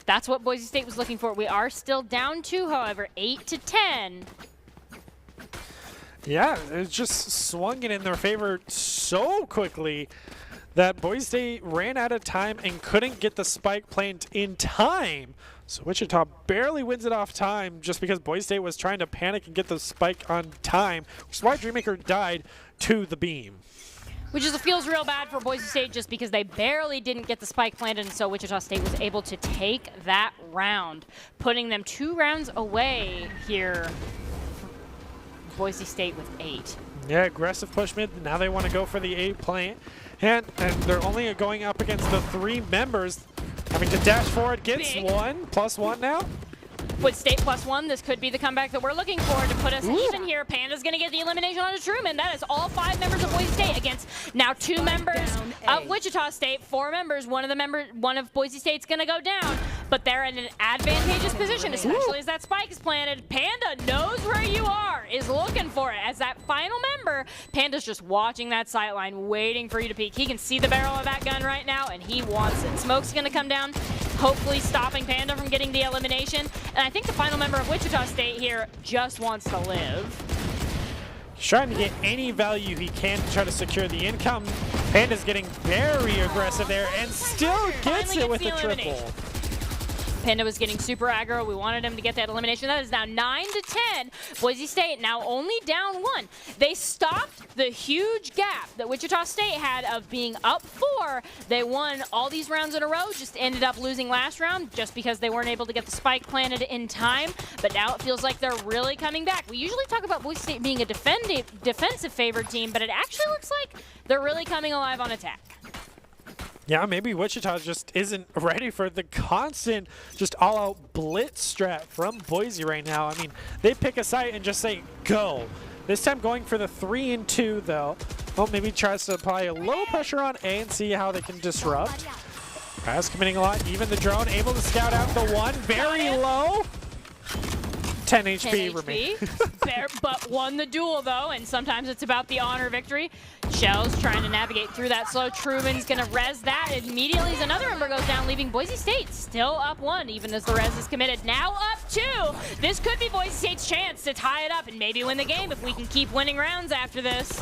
That's what Boise State was looking for. We are still down 2, however, 8-10. Yeah, it just swung it in their favor so quickly that Boise State ran out of time and couldn't get the spike plant in time. So Wichita barely wins it off time just because Boise State was trying to panic and get the spike on time, which is why Dreammaker died to the beam. Which feels real bad for Boise State just because they barely didn't get the spike planted, and so Wichita State was able to take that round, putting them 2 rounds away here. Boise State with 8. Yeah, aggressive push mid. Now they want to go for the A plant. And they're only going up against the 3 members. Having to dash forward, gets Big. 1, +1 now. With State +1, this could be the comeback that we're looking for to put us even here. Panda's going to get the elimination on Truman. That is all 5 members of Boise State against now 2 members down A. of Wichita State, 4 members. One of Boise State's going to go down, but they're in an advantageous position, especially as that spike is planted. Panda knows where you are, is looking for it. As that final member, Panda's just watching that sight line, waiting for you to peek. He can see the barrel of that gun right now, and he wants it. Smoke's going to come down, hopefully stopping Panda from getting the elimination. And I think the final member of Wichita State here just wants to live. He's trying to get any value he can to try to secure the income. Panda's getting very aggressive there and still gets Finally it with gets the the triple. elimination. Panda was getting super aggro. We wanted him to get that elimination. That is now 9-10. Boise State now only down 1. They stopped the huge gap that Wichita State had of being up 4. They won all these rounds in a row, just ended up losing last round just because they weren't able to get the spike planted in time. But now it feels like they're really coming back. We usually talk about Boise State being a defensive favored team, but it actually looks like they're really coming alive on attack. Yeah, maybe Wichita just isn't ready for the constant, just all-out blitz strat from Boise right now. I mean, they pick a site and just say, go. This time going for the 3 and 2, though. Well, maybe tries to apply a little pressure on A and see how they can disrupt. Guys committing a lot. Even the drone able to scout out the 1. Very low. 10 HP remaining. But won the duel, though, and sometimes it's about the honor victory. Shell's trying to navigate through that slow. Truman's going to res that immediately as another member goes down, leaving Boise State still up 1, even as the res is committed. Now up 2. This could be Boise State's chance to tie it up and maybe win the game if we can keep winning rounds after this.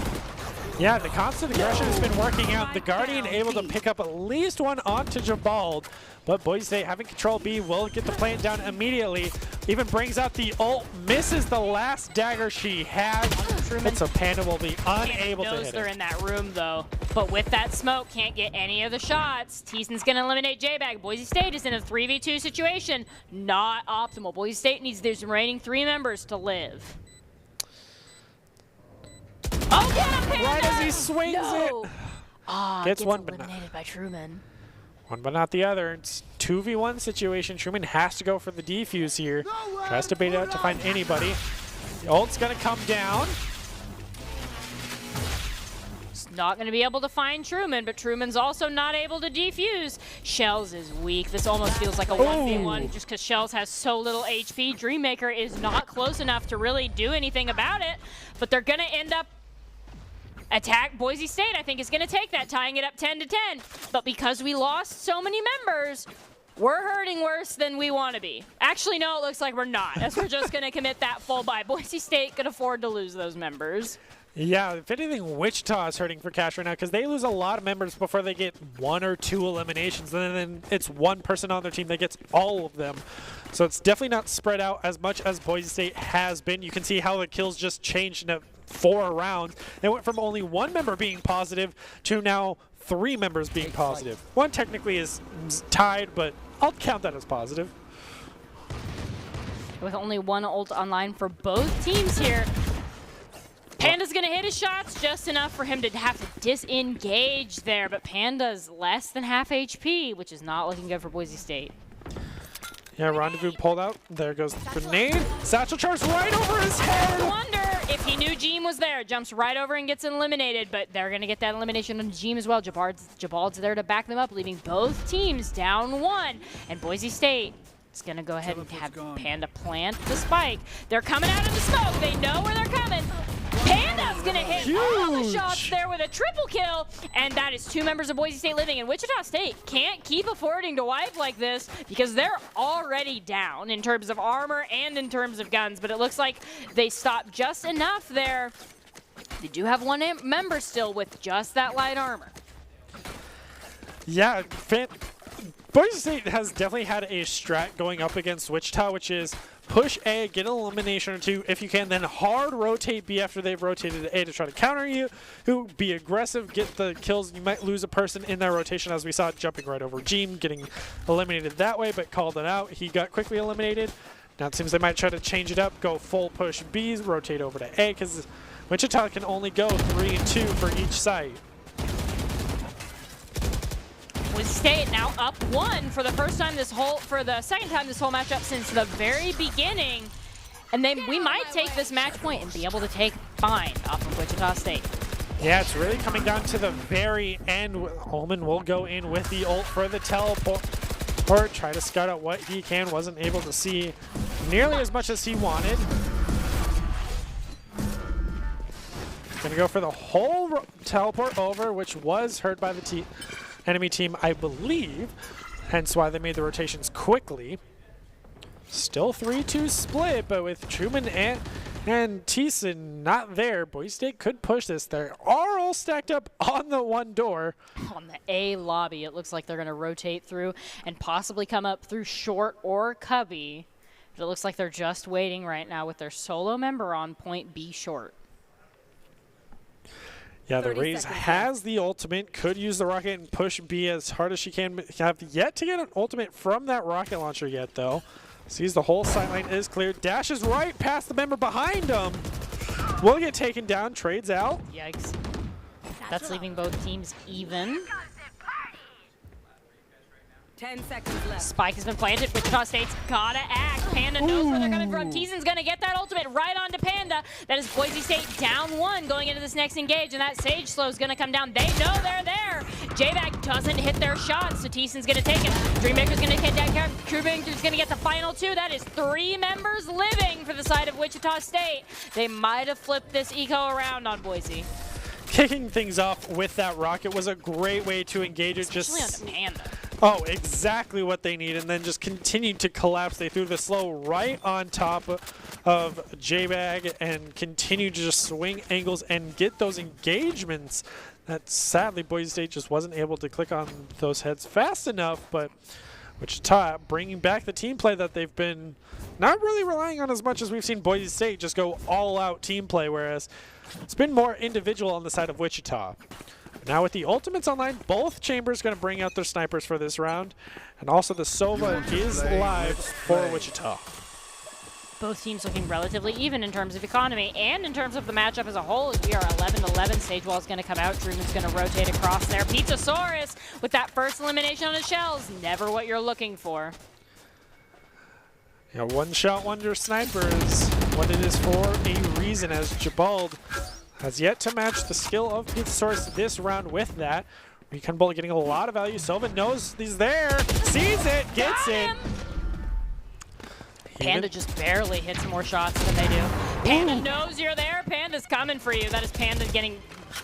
Yeah, the constant aggression has been working out. The Guardian able to pick up at least one onto Jabald, but Boise State having control B will get the plant down immediately. Even brings out the ult, misses the last dagger she has, and so Panda will be unable to hit they're it. in that room though, but with that smoke, can't get any of the shots. Teason's gonna eliminate J-Bag. Boise State is in a 3v2 situation, not optimal. Boise State needs these remaining 3 members to live. Oh, yeah, Panda! Right as he swings it. Gets one, but eliminated by Truman. One but not the other. It's 2v1 situation. Truman has to go for the defuse here. Tries to bait it out to find anybody. The ult's gonna come down. It's not going to be able to find Truman, but Truman's also not able to defuse. Shells is weak. This almost feels like a 1v1 just because Shells has so little HP. Dreammaker is not close enough to really do anything about it, but they're going to end up attack Boise State. I think is going to take that, tying it up 10-10. But because we lost so many members, we're hurting worse than we want to be. Actually, no, it looks like we're not, as we're just going to commit that full buy. Boise State can afford to lose those members. Yeah, if anything, Wichita is hurting for cash right now because they lose a lot of members before they get 1 or 2 eliminations, and then it's one person on their team that gets all of them. So it's definitely not spread out as much as Boise State has been. You can see how the kills just changed in 4 rounds. They went from only 1 member being positive to now 3 members being positive. 1 technically is tied, but I'll count that as positive. With only 1 ult online for both teams here, Panda's gonna hit his shots just enough for him to have to disengage there, but Panda's less than half HP, which is not looking good for Boise State. Yeah, Rendezvous pulled out. There goes the grenade. Satchel charge right over his head. I wonder if he knew Jeem was there. Jumps right over and gets eliminated, but they're gonna get that elimination on Jeem as well. Jabald's there to back them up, leaving both teams down 1. And Boise State is gonna go ahead and have Panda plant the spike. They're coming out of the smoke. They know where they're coming. Panda's gonna hit all the shots there with a triple kill, and that is 2 members of Boise State living. And Wichita State can't keep affording to wipe like this because they're already down in terms of armor and in terms of guns, but it looks like they stopped just enough there. They do have 1 member still with just that light armor. Yeah, Boise State has definitely had a strat going up against Wichita, which is push A, get an elimination or 2 if you can, then hard rotate B after they've rotated A to try to counter you. Be aggressive, get the kills. You might lose a person in that rotation, as we saw jumping right over Jeem, getting eliminated that way, but called it out. He got quickly eliminated. Now it seems they might try to change it up, go full push B, rotate over to A, because Wichita can only go 3 and 2 for each site. Boise State now up 1 for the second time this whole matchup since the very beginning. And then we might take this match point and be able to take Bind off of Wichita State. Yeah, it's really coming down to the very end. Ullman will go in with the ult for the teleport. Try to scout out what he can. Wasn't able to see nearly as much as he wanted. Gonna go for the whole teleport over, which was heard by the enemy team, I believe. Hence why they made the rotations quickly. Still 3-2 split, but with Truman and Thiessen not there, Boise State could push this. They are all stacked up on the 1 door. On the A lobby, it looks like they're going to rotate through and possibly come up through short or cubby. But it looks like they're just waiting right now with their solo member on point B short. Yeah, the Raze has the ultimate, could use the rocket and push B as hard as she can. Have yet to get an ultimate from that rocket launcher yet, though. Sees the whole sideline is cleared. Dashes right past the member behind him. Will get taken down, trades out. Yikes. That's leaving both teams even. 10 seconds left. Spike has been planted. Wichita State's gotta act. Panda knows where they're coming from. Teason's gonna get that ultimate right onto Panda. That is Boise State down 1 going into this next engage, and that Sage Slow is gonna come down. They know they're there. J-Bag doesn't hit their shots, so Teason's gonna take him. Dreammaker's gonna hit that. Dreammaker's gonna get the final 2. That is 3 members living for the side of Wichita State. They might have flipped this eco around on Boise. Kicking things off with that rocket was a great way to engage it. Especially on Panda. Oh, exactly what they need, and then just continued to collapse. They threw the slow right on top of J-Bag and continued to just swing angles and get those engagements that sadly Boise State just wasn't able to click on those heads fast enough, but Wichita bringing back the team play that they've been not really relying on as much as we've seen Boise State just go all-out team play, whereas it's been more individual on the side of Wichita. Now with the ultimates online, both chambers going to bring out their snipers for this round, and also the Sova is live for Wichita. Both teams looking relatively even in terms of economy and in terms of the matchup as a whole. As we are 11-11, Sagewall is going to come out. Truman's going to rotate across there. Pizzasaurus with that first elimination on his shells. Never what you're looking for. Yeah, one-shot wonder snipers, what it is for a reason, as Jabald has yet to match the skill of Pizzasaurus this round with that. Recon Bolt getting a lot of value. Sova knows he's there, sees it, gets it. Panda just barely hits more shots than they do. Panda knows you're there. Panda's coming for you. That is Panda getting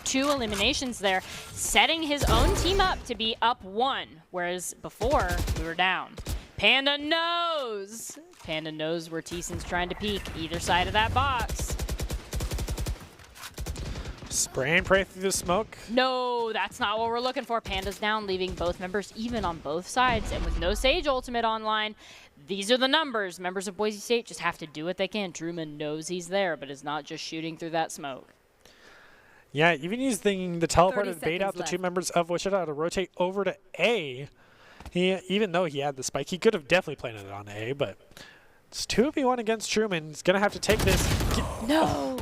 2 eliminations there, setting his own team up to be up 1, whereas before we were down. Panda knows. Panda knows where Teeson's trying to peek, either side of that box. Spray and pray through the smoke. No, that's not what we're looking for. Panda's down, leaving both members even on both sides. And with no Sage ultimate online, these are the numbers. Members of Boise State just have to do what they can. Truman knows he's there, but is not just shooting through that smoke. Yeah, even using the teleport to bait out the 2 members of Wichita to rotate over to A. Even though he had the spike, he could have definitely planted it on A, but it's 2v1 against Truman. He's going to have to take this. No!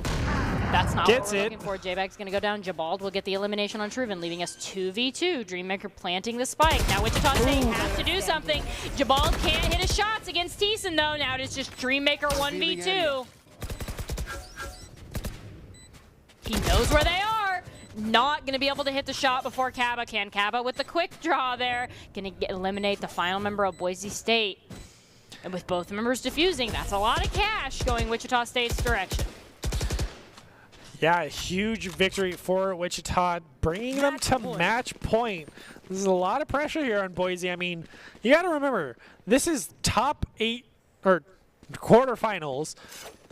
That's not Gets what we're it. looking for. J-Bag's going to go down. Jabald will get the elimination on Truman, leaving us 2v2. Dreammaker planting the spike. Now Wichita State has to do something. Jabald can't hit his shots against Teeson, though. Now it is just Dreammaker 1v2. He knows where they are. Not going to be able to hit the shot before Kaba can. Kaba with the quick draw there. Going to eliminate the final member of Boise State. And with both members defusing, that's a lot of cash going Wichita State's direction. Yeah, a huge victory for Wichita, bringing them to match point. This is a lot of pressure here on Boise. I mean, you got to remember, this is top 8 or quarterfinals.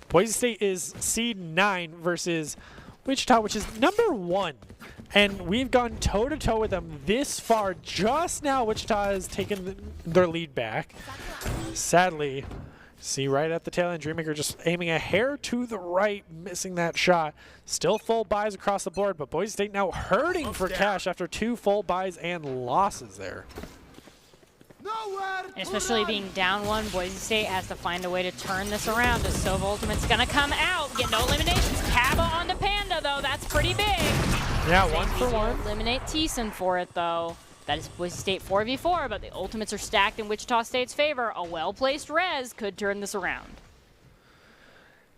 Boise State is seed 9 versus Wichita, which is number 1. And we've gone toe-to-toe with them this far. Just now, Wichita has taken their lead back. Sadly, see right at the tail end, Dreammaker just aiming a hair to the right, missing that shot. Still full buys across the board, but Boise State now hurting for cash after 2 full buys and losses there. Especially being down 1, Boise State has to find a way to turn this around as Sova Ultimate's gonna come out, get no eliminations. Kaba onto Panda though, that's pretty big. Yeah, 1 for 1. Eliminate Teeson for it though. That is Boise State 4v4, but the ultimates are stacked in Wichita State's favor. A well-placed res could turn this around.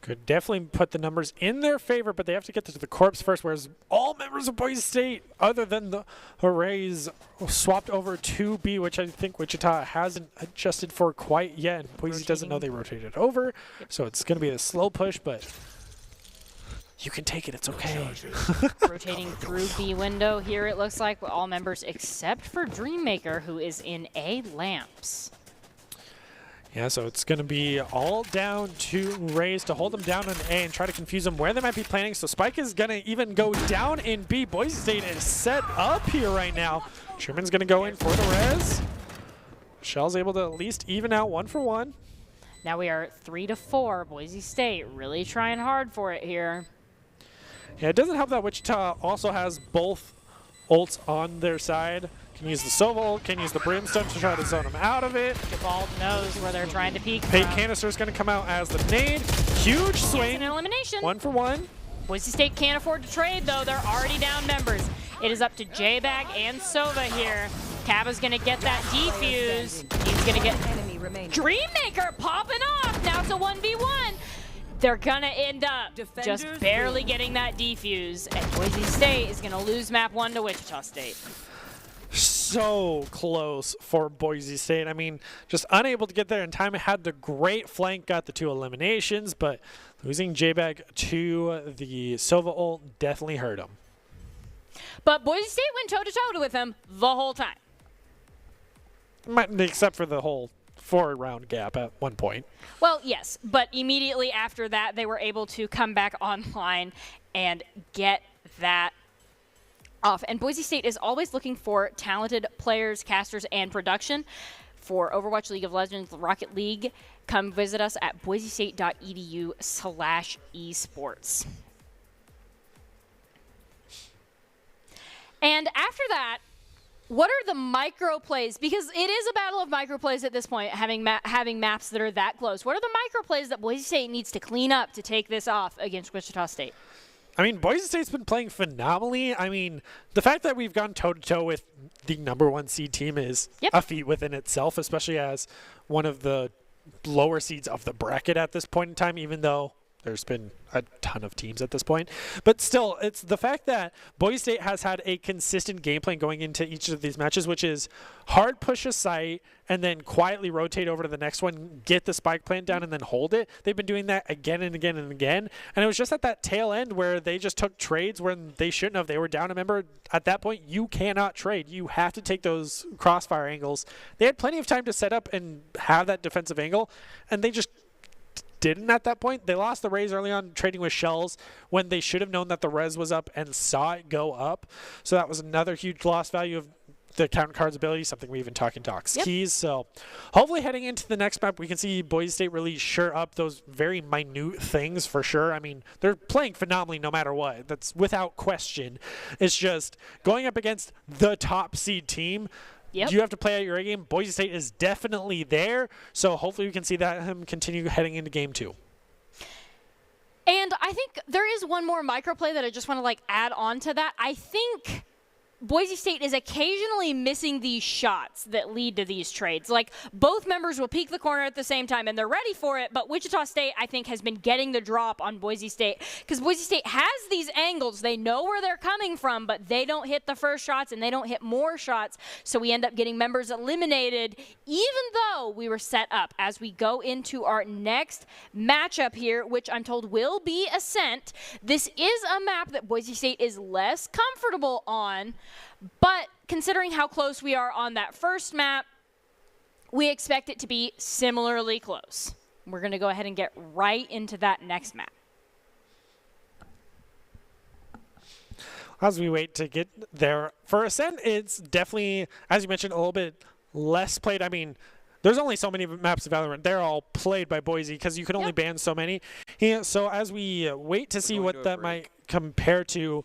Could definitely put the numbers in their favor, but they have to get to the corpse first, whereas all members of Boise State, other than the Hoorays, swapped over to B, which I think Wichita hasn't adjusted for quite yet. And Boise doesn't know they rotated over, so it's going to be a slow push, but you can take it. It's okay. Rotating through B window here, it looks like, with all members except for Dreammaker, who is in A lamps. Yeah, so it's going to be all down to Rays to hold them down on A and try to confuse them where they might be planning. So Spike is going to even go down in B. Boise State is set up here right now. Truman's going to go in for the res. Shell's able to at least even out 1 for 1. Now we are 3-4. Boise State really trying hard for it here. Yeah, it doesn't help that Wichita also has both ults on their side. Can use the Sova ult, can use the Brimstone to try to zone them out of it. Jabald knows where they're trying to peek. Fake Canister is going to come out as the nade. Huge swing. An elimination. 1 for 1. Boise State can't afford to trade, though. They're already down members. It is up to J-Bag and Sova here. Kaba's going to get that defuse. He's going to get Dreammaker popping off. Now it's a 1v1. They're going to end up just barely getting that defuse. And Boise State is going to lose map 1 to Wichita State. So close for Boise State. I mean, just unable to get there in time. Had the great flank, got the 2 eliminations, but losing J-Bag to the Sova ult definitely hurt him. But Boise State went toe-to-toe with him the whole time. Except for the whole 4-round gap at one point. Well, yes, but immediately after that, they were able to come back online and get that off. And Boise State is always looking for talented players, casters, and production. For Overwatch, League of Legends, Rocket League, come visit us at boisestate.edu/esports. And after that, what are the micro plays? Because it is a battle of micro plays at this point, having maps that are that close. What are the micro plays that Boise State needs to clean up to take this off against Wichita State? I mean, Boise State's been playing phenomenally. I mean, the fact that we've gone toe-to-toe with the #1 seed team is a feat within itself, especially as one of the lower seeds of the bracket at this point in time, even though there's been a ton of teams at this point. But still, it's the fact that Boise State has had a consistent game plan going into each of these matches, which is hard push a site and then quietly rotate over to the next one, get the spike plant down, and then hold it. They've been doing that again and again and again. And it was just at that tail end where they just took trades when they shouldn't have. They were down. Remember, at that point, you cannot trade. You have to take those crossfire angles. They had plenty of time to set up and have that defensive angle, and they just didn't at that point. They lost the Rays early on trading with shells when they should have known that the res was up and saw it go up. So that was another huge lost value of the count cards ability, something we even talk in Doc's keys. So hopefully heading into the next map, we can see Boise State really shore up those very minute things for sure. I mean, they're playing phenomenally no matter what. That's without question. It's just going up against the top seed team. You have to play out your A game. Boise State is definitely there, so hopefully we can see that him continue heading into game 2. And I think there is one more microplay that I just want to add on to that. I think Boise State is occasionally missing these shots that lead to these trades. Both members will peek the corner at the same time, and they're ready for it, but Wichita State, I think, has been getting the drop on Boise State because Boise State has these angles. They know where they're coming from, but they don't hit the first shots, and they don't hit more shots, so we end up getting members eliminated, even though we were set up as we go into our next matchup here, which I'm told will be Ascent. This is a map that Boise State is less comfortable on, but considering how close we are on that first map, we expect it to be similarly close. We're going to go ahead and get right into that next map. As we wait to get there, for Ascent, it's definitely, as you mentioned, a little bit less played. I mean, there's only so many maps of Valorant. They're all played by Boise because you can only ban so many. So as we wait to see what that might compare to,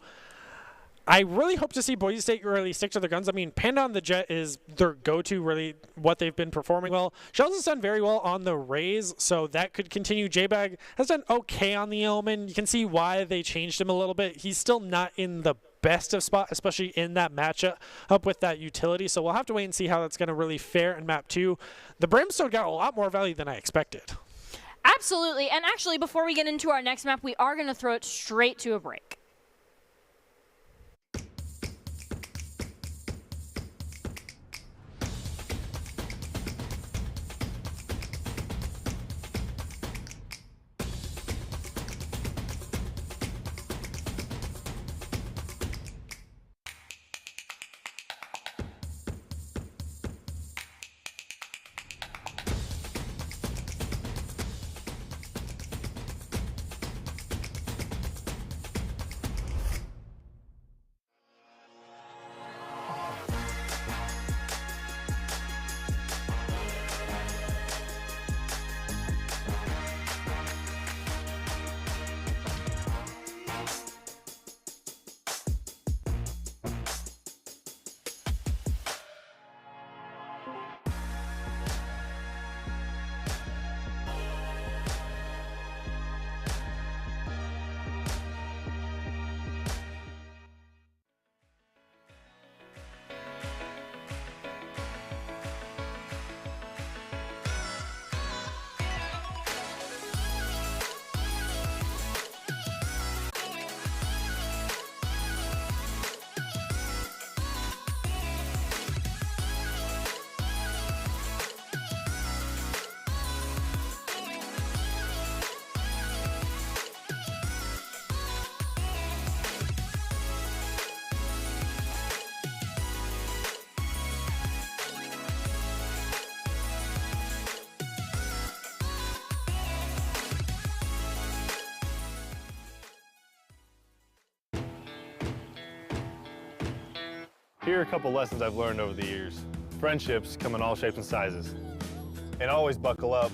I really hope to see Boise State really stick to their guns. I mean, Panda on the Jet is their go-to, really, what they've been performing well. Shells has done very well on the Rays, so that could continue. J-Bag has done okay on the Omen. You can see why they changed him a little bit. He's still not in the best of spot, especially in that matchup up with that utility. So we'll have to wait and see how that's going to really fare in map 2. The Brimstone got a lot more value than I expected. Absolutely. And actually, before we get into our next map, we are going to throw it straight to a break. Here are a couple lessons I've learned over the years. Friendships come in all shapes and sizes. And always buckle up.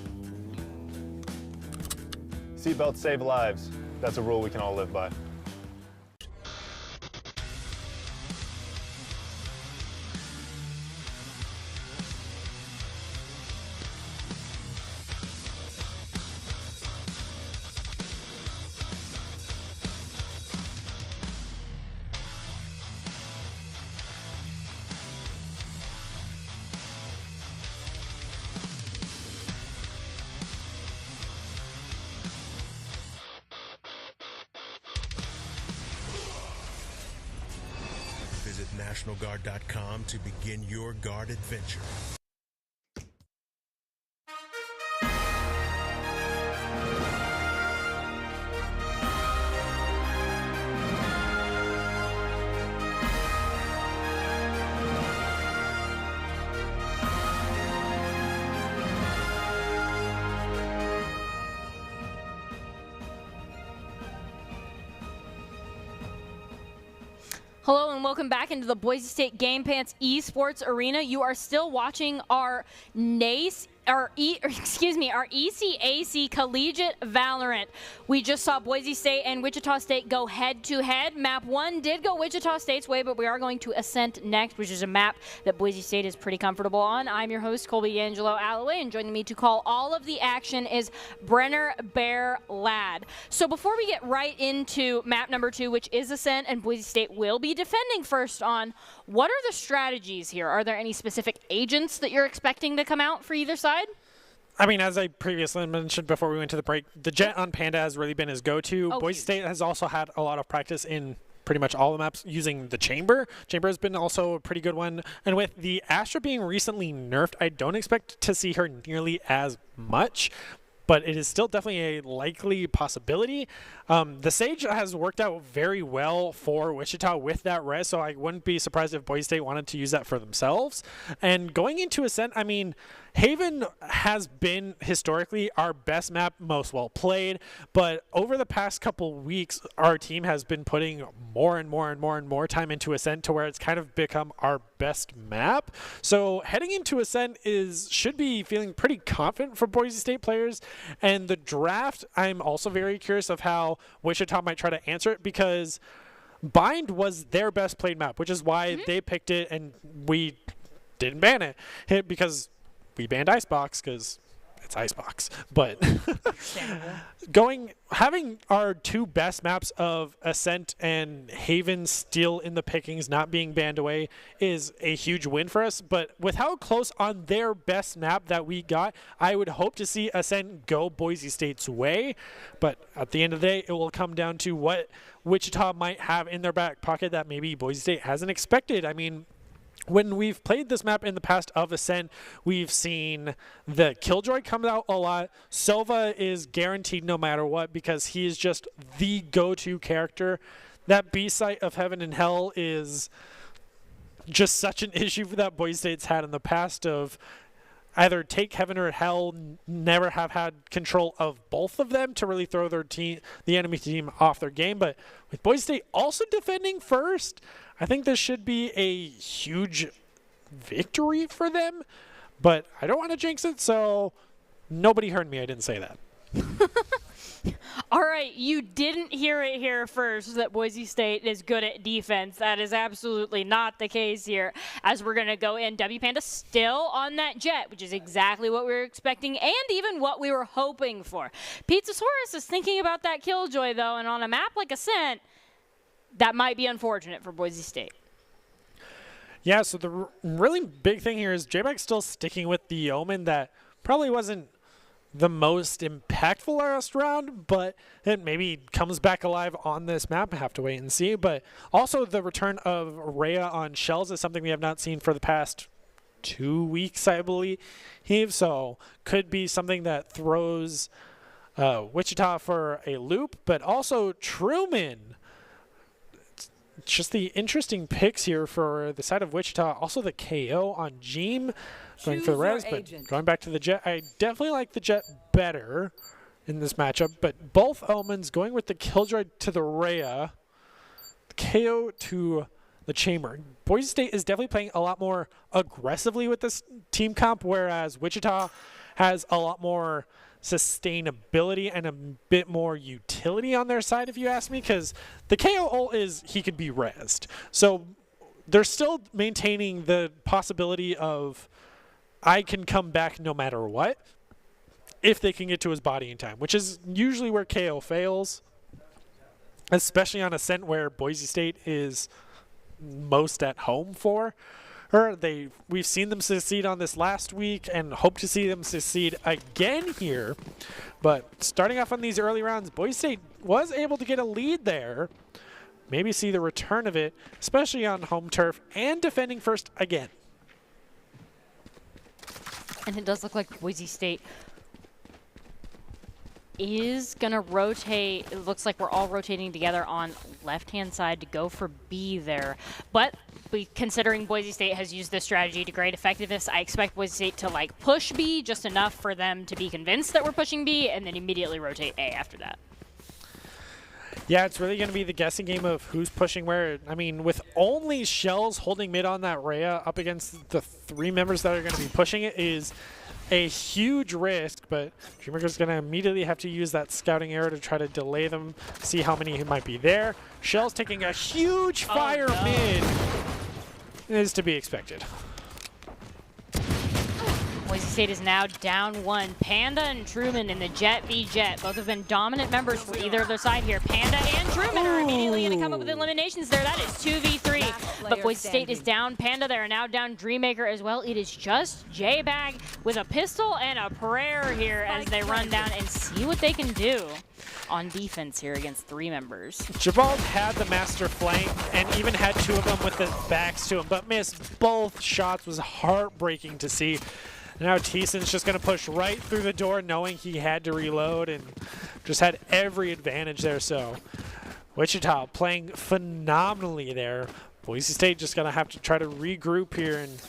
Seatbelts save lives. That's a rule we can all live by. Visit NationalGuard.com to begin your guard adventure. Hello and welcome back into the Boise State Game Pants Esports Arena. You are still watching our ECAC Collegiate Valorant. We just saw Boise State and Wichita State go head-to-head. Map 1 did go Wichita State's way, but we are going to Ascent next, which is a map that Boise State is pretty comfortable on. I'm your host, Colby Angelo Alloway, and joining me to call all of the action is Brenner Bear Ladd. So before we get right into map number 2, which is Ascent, and Boise State will be defending first on, what are the strategies here? Are there any specific agents that you're expecting to come out for either side? I mean, as I previously mentioned before we went to the break, the Jet on Panda has really been his go-to. Boise State has also had a lot of practice in pretty much all the maps using the Chamber. Chamber has been also a pretty good one. And with the Astra being recently nerfed, I don't expect to see her nearly as much, but it is still definitely a likely possibility. The Sage has worked out very well for Wichita with that res, so I wouldn't be surprised if Boise State wanted to use that for themselves. And going into Ascent, I mean, Haven has been historically our best map, most well played, but over the past couple weeks, our team has been putting more and more time into Ascent to where it's kind of become our best map. So heading into Ascent should be feeling pretty confident for Boise State players. And the draft, I'm also very curious of how Wichita might try to answer it, because Bind was their best played map, which is why they picked it and we didn't ban it because we banned Icebox because it's Icebox. But having our two best maps of Ascent and Haven still in the pickings, not being banned away, is a huge win for us. But with how close on their best map that we got, I would hope to see Ascent go Boise State's way. But at the end of the day, it will come down to what Wichita might have in their back pocket that maybe Boise State hasn't expected. I mean, when we've played this map in the past of Ascent, we've seen the Killjoy come out a lot. Silva is guaranteed no matter what because he is just the go-to character. That B-site of Heaven and Hell is just such an issue that Boise State's had in the past of either take Heaven or Hell, never have had control of both of them to really throw the enemy team off their game. But with Boise State also defending first, I think this should be a huge victory for them, but I don't want to jinx it, so nobody heard me. I didn't say that. All right, you didn't hear it here first that Boise State is good at defense. That is absolutely not the case here, as we're going to go in. W Panda still on that Jet, which is exactly what we were expecting and even what we were hoping for. Pizzasaurus is thinking about that Killjoy, though, and on a map like Ascent, that might be unfortunate for Boise State. Yeah, so the really big thing here is J-Bag still sticking with the Omen that probably wasn't the most impactful last round, but it maybe comes back alive on this map. I have to wait and see. But also the return of Rhea on Shells is something we have not seen for the past 2 weeks, I believe. So could be something that throws Wichita for a loop, but also Truman. Just the interesting picks here for the side of Wichita. Also the KO on Jeem going for the res, but going back to the Jet. I definitely like the Jet better in this matchup, but both Omens going with the Killjoy to the Rhea. The KO to the chamber. Boise State is definitely playing a lot more aggressively with this team comp, whereas Wichita has a lot more sustainability and a bit more utility on their side, if you ask me, because the KO ult is he could be rezzed. So they're still maintaining the possibility of I can come back no matter what if they can get to his body in time, which is usually where KO fails, especially on Ascent where Boise State is most at home for her. We've seen them succeed on this last week and hope to see them succeed again here. But starting off on these early rounds, Boise State was able to get a lead there. Maybe see the return of it, especially on home turf and defending first again. And it does look like Boise State is going to rotate. It looks like we're all rotating together on left-hand side to go for B there. But considering Boise State has used this strategy to great effectiveness, I expect Boise State to like push B just enough for them to be convinced that we're pushing B and then immediately rotate A after that. Yeah, it's really going to be the guessing game of who's pushing where. I mean, with only Shells holding mid on that Rhea up against the 3 members that are going to be pushing it is a huge risk, but Dreammaker's going to immediately have to use that scouting arrow to try to delay them, see how many might be there. Shell's taking a huge fire mid. It is to be expected. Boise State is now down 1. Panda and Truman in the Jet v Jet. Both have been dominant members for either of their side here. Panda and Truman are immediately going to come up with eliminations there. That is 2v3. But Boise State is down Panda. They are now down Dreammaker as well. It is just J-Bag with a pistol and a prayer here as they run down and see what they can do on defense here against 3 members. Jabald had the master flank and even had 2 of them with the backs to him, but missed both shots. Was heartbreaking to see. Now Thiessen's just going to push right through the door knowing he had to reload and just had every advantage there. So Wichita playing phenomenally there. Boise State just going to have to try to regroup here and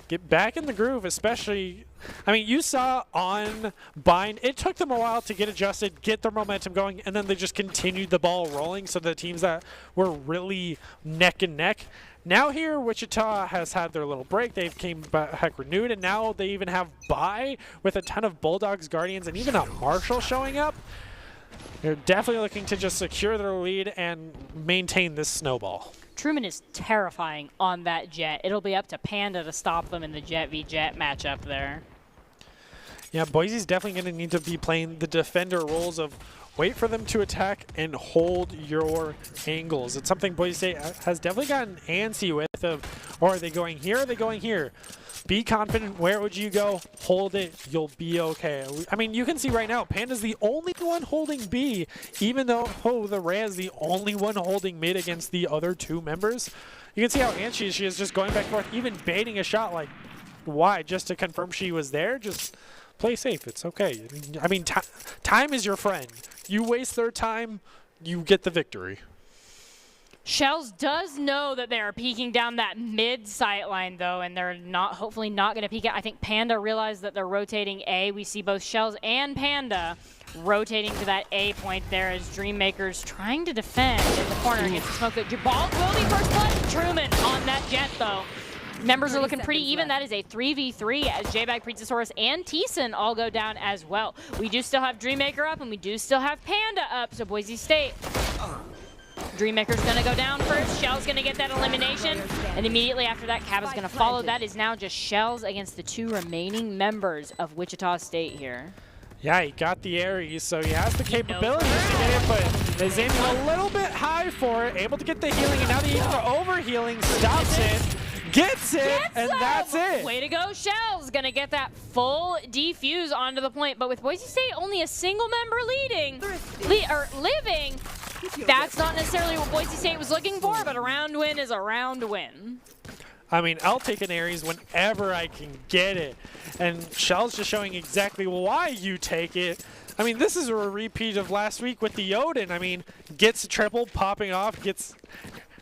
get back in the groove, especially, I mean, you saw on Bind, it took them a while to get adjusted, get their momentum going, and then they just continued the ball rolling. So the teams that were really neck and neck. Now here, Wichita has had their little break. They've came back renewed, and now they even have bye with a ton of Bulldogs, Guardians, and even a Marshall showing up. They're definitely looking to just secure their lead and maintain this snowball. Truman is terrifying on that Jet. It'll be up to Panda to stop them in the Jet v Jet matchup there. Yeah, Boise's definitely going to need to be playing the defender roles of wait for them to attack and hold your angles. It's something Boise State has definitely gotten antsy with of, or are they going here, or are they going here? Be confident. Where would you go? Hold it. You'll be okay. I mean, you can see right now, Panda's the only one holding B, even though the Rhea is the only one holding mid against the other 2 members. You can see how antsy she is just going back and forth, even baiting a shot. Like, why? Just to confirm she was there? Just play safe. It's okay. I mean, time is your friend. You waste their time, you get the victory. Shells does know that they are peeking down that mid sight line, though, and they're hopefully not going to peek it. I think Panda realized that they're rotating A. We see both Shells and Panda rotating to that A point there as Dreammaker's trying to defend in the corner against the smoke. Jabal will be first blood. Truman on that Jet, though. Members are looking pretty even. That is a 3v3 as J-Bag, Pizzasaurus, and Thiessen all go down as well. We do still have Dreammaker up, and we do still have Panda up, so Boise State. Dreammaker's going to go down first. Shell's going to get that elimination, and immediately after that, Cab is going to follow. That is now just Shells against the 2 remaining members of Wichita State here. Yeah, he got the Ares, so he has the capabilities to get it, but is aiming a little bit high for it, able to get the healing, and now the over-healing stops it. Gets it, and that's it. Way to go, Shells. Gonna get that full defuse onto the point, but with Boise State only a single member living, that's not necessarily what Boise State was looking for, but a round win is a round win. I mean, I'll take an Ares whenever I can get it, and Shell's just showing exactly why you take it. I mean, this is a repeat of last week with the Odin. I mean, gets a triple, popping off,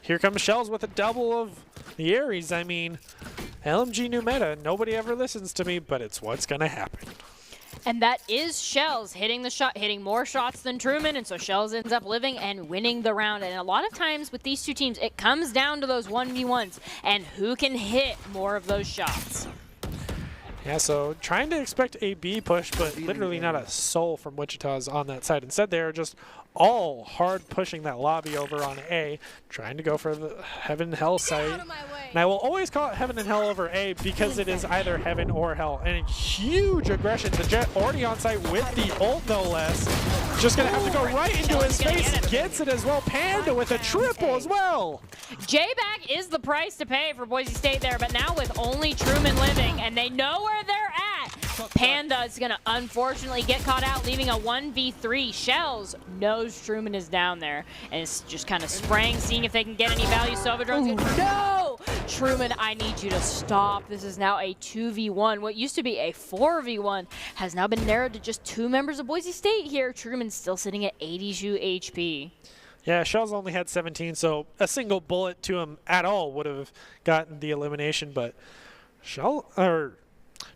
here comes Shells with a double of the Ares. I mean, LMG new meta. Nobody ever listens to me, but it's what's going to happen. And that is Shells hitting the shot, hitting more shots than Truman, and so Shells ends up living and winning the round. And a lot of times with these two teams, it comes down to those 1v1s and who can hit more of those shots. Yeah, so trying to expect a B push, but literally not a soul from Wichita's on that side. Instead, they're just all hard pushing that lobby over on A, trying to go for the Heaven Hell site. And I will always call it Heaven and Hell over A because it is either Heaven or Hell. And huge aggression. The Jet already on site with the ult, no less. Just going to have to go right into his face. Gets it as well. Panda with a triple as well. J-Back is the price to pay for Boise State there, but now with only Truman living, and they know where they're at, Panda is going to unfortunately get caught out, leaving a 1v3. Shells knows Truman is down there, and it's just kind of spraying, seeing if they can get any value. Sova drones. No! Truman, I need you to stop. This is now a 2v1. What used to be a 4v1 has now been narrowed to just 2 members of Boise State here. Truman's still sitting at 82 HP. Yeah, Shells only had 17, so a single bullet to him at all would have gotten the elimination, but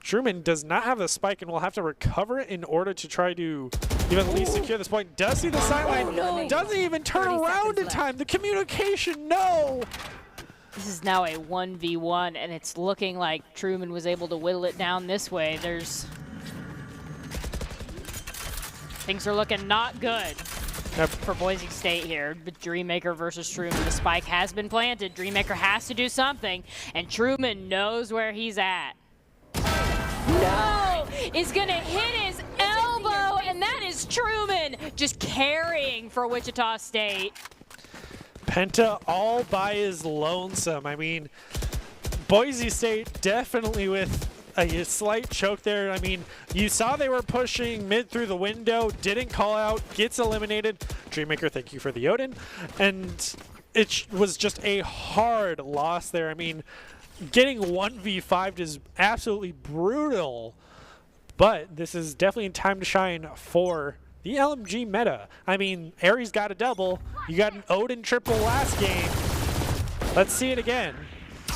Truman does not have the spike and will have to recover it in order to try to even at least secure this point. Does see the sideline, doesn't even turn around in time. The communication, no! This is now a 1v1, and it's looking like Truman was able to whittle it down this way. Things are looking not good for Boise State here. But Dreammaker versus Truman. The spike has been planted. Dreammaker has to do something, and Truman knows where he's at. No! Is gonna hit his elbow, and that is Truman just carrying for Wichita State. Penta all by his lonesome. I mean, Boise State definitely with a slight choke there. I mean, you saw they were pushing mid through the window, didn't call out, gets eliminated. Dreammaker, thank you for the Odin. And it was just a hard loss there. I mean, getting 1v5'd is absolutely brutal, but this is definitely time to shine for the LMG meta. I mean, Aries got a double. You got an Odin triple last game. Let's see it again.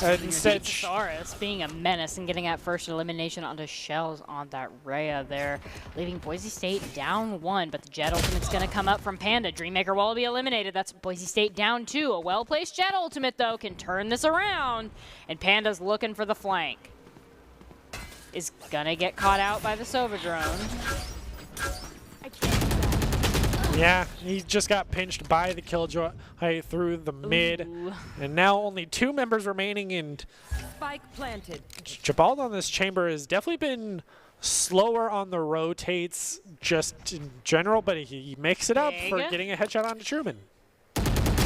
Instead, Saurus being a menace and getting that first elimination onto Shells on that Rhea there, leaving Boise State down 1, but the Jet ultimate's going to come up from Panda. Dreammaker will be eliminated. That's Boise State down 2. A well-placed Jet ultimate, though, can turn this around, and Panda's looking for the flank. Is going to get caught out by the Sova drone. yeah, he just got pinched by the Killjoy through the mid. Ooh. And now only 2 members remaining, and Spike planted. Jabald on this chamber has definitely been slower on the rotates just in general, but he makes it up for getting a headshot onto Truman.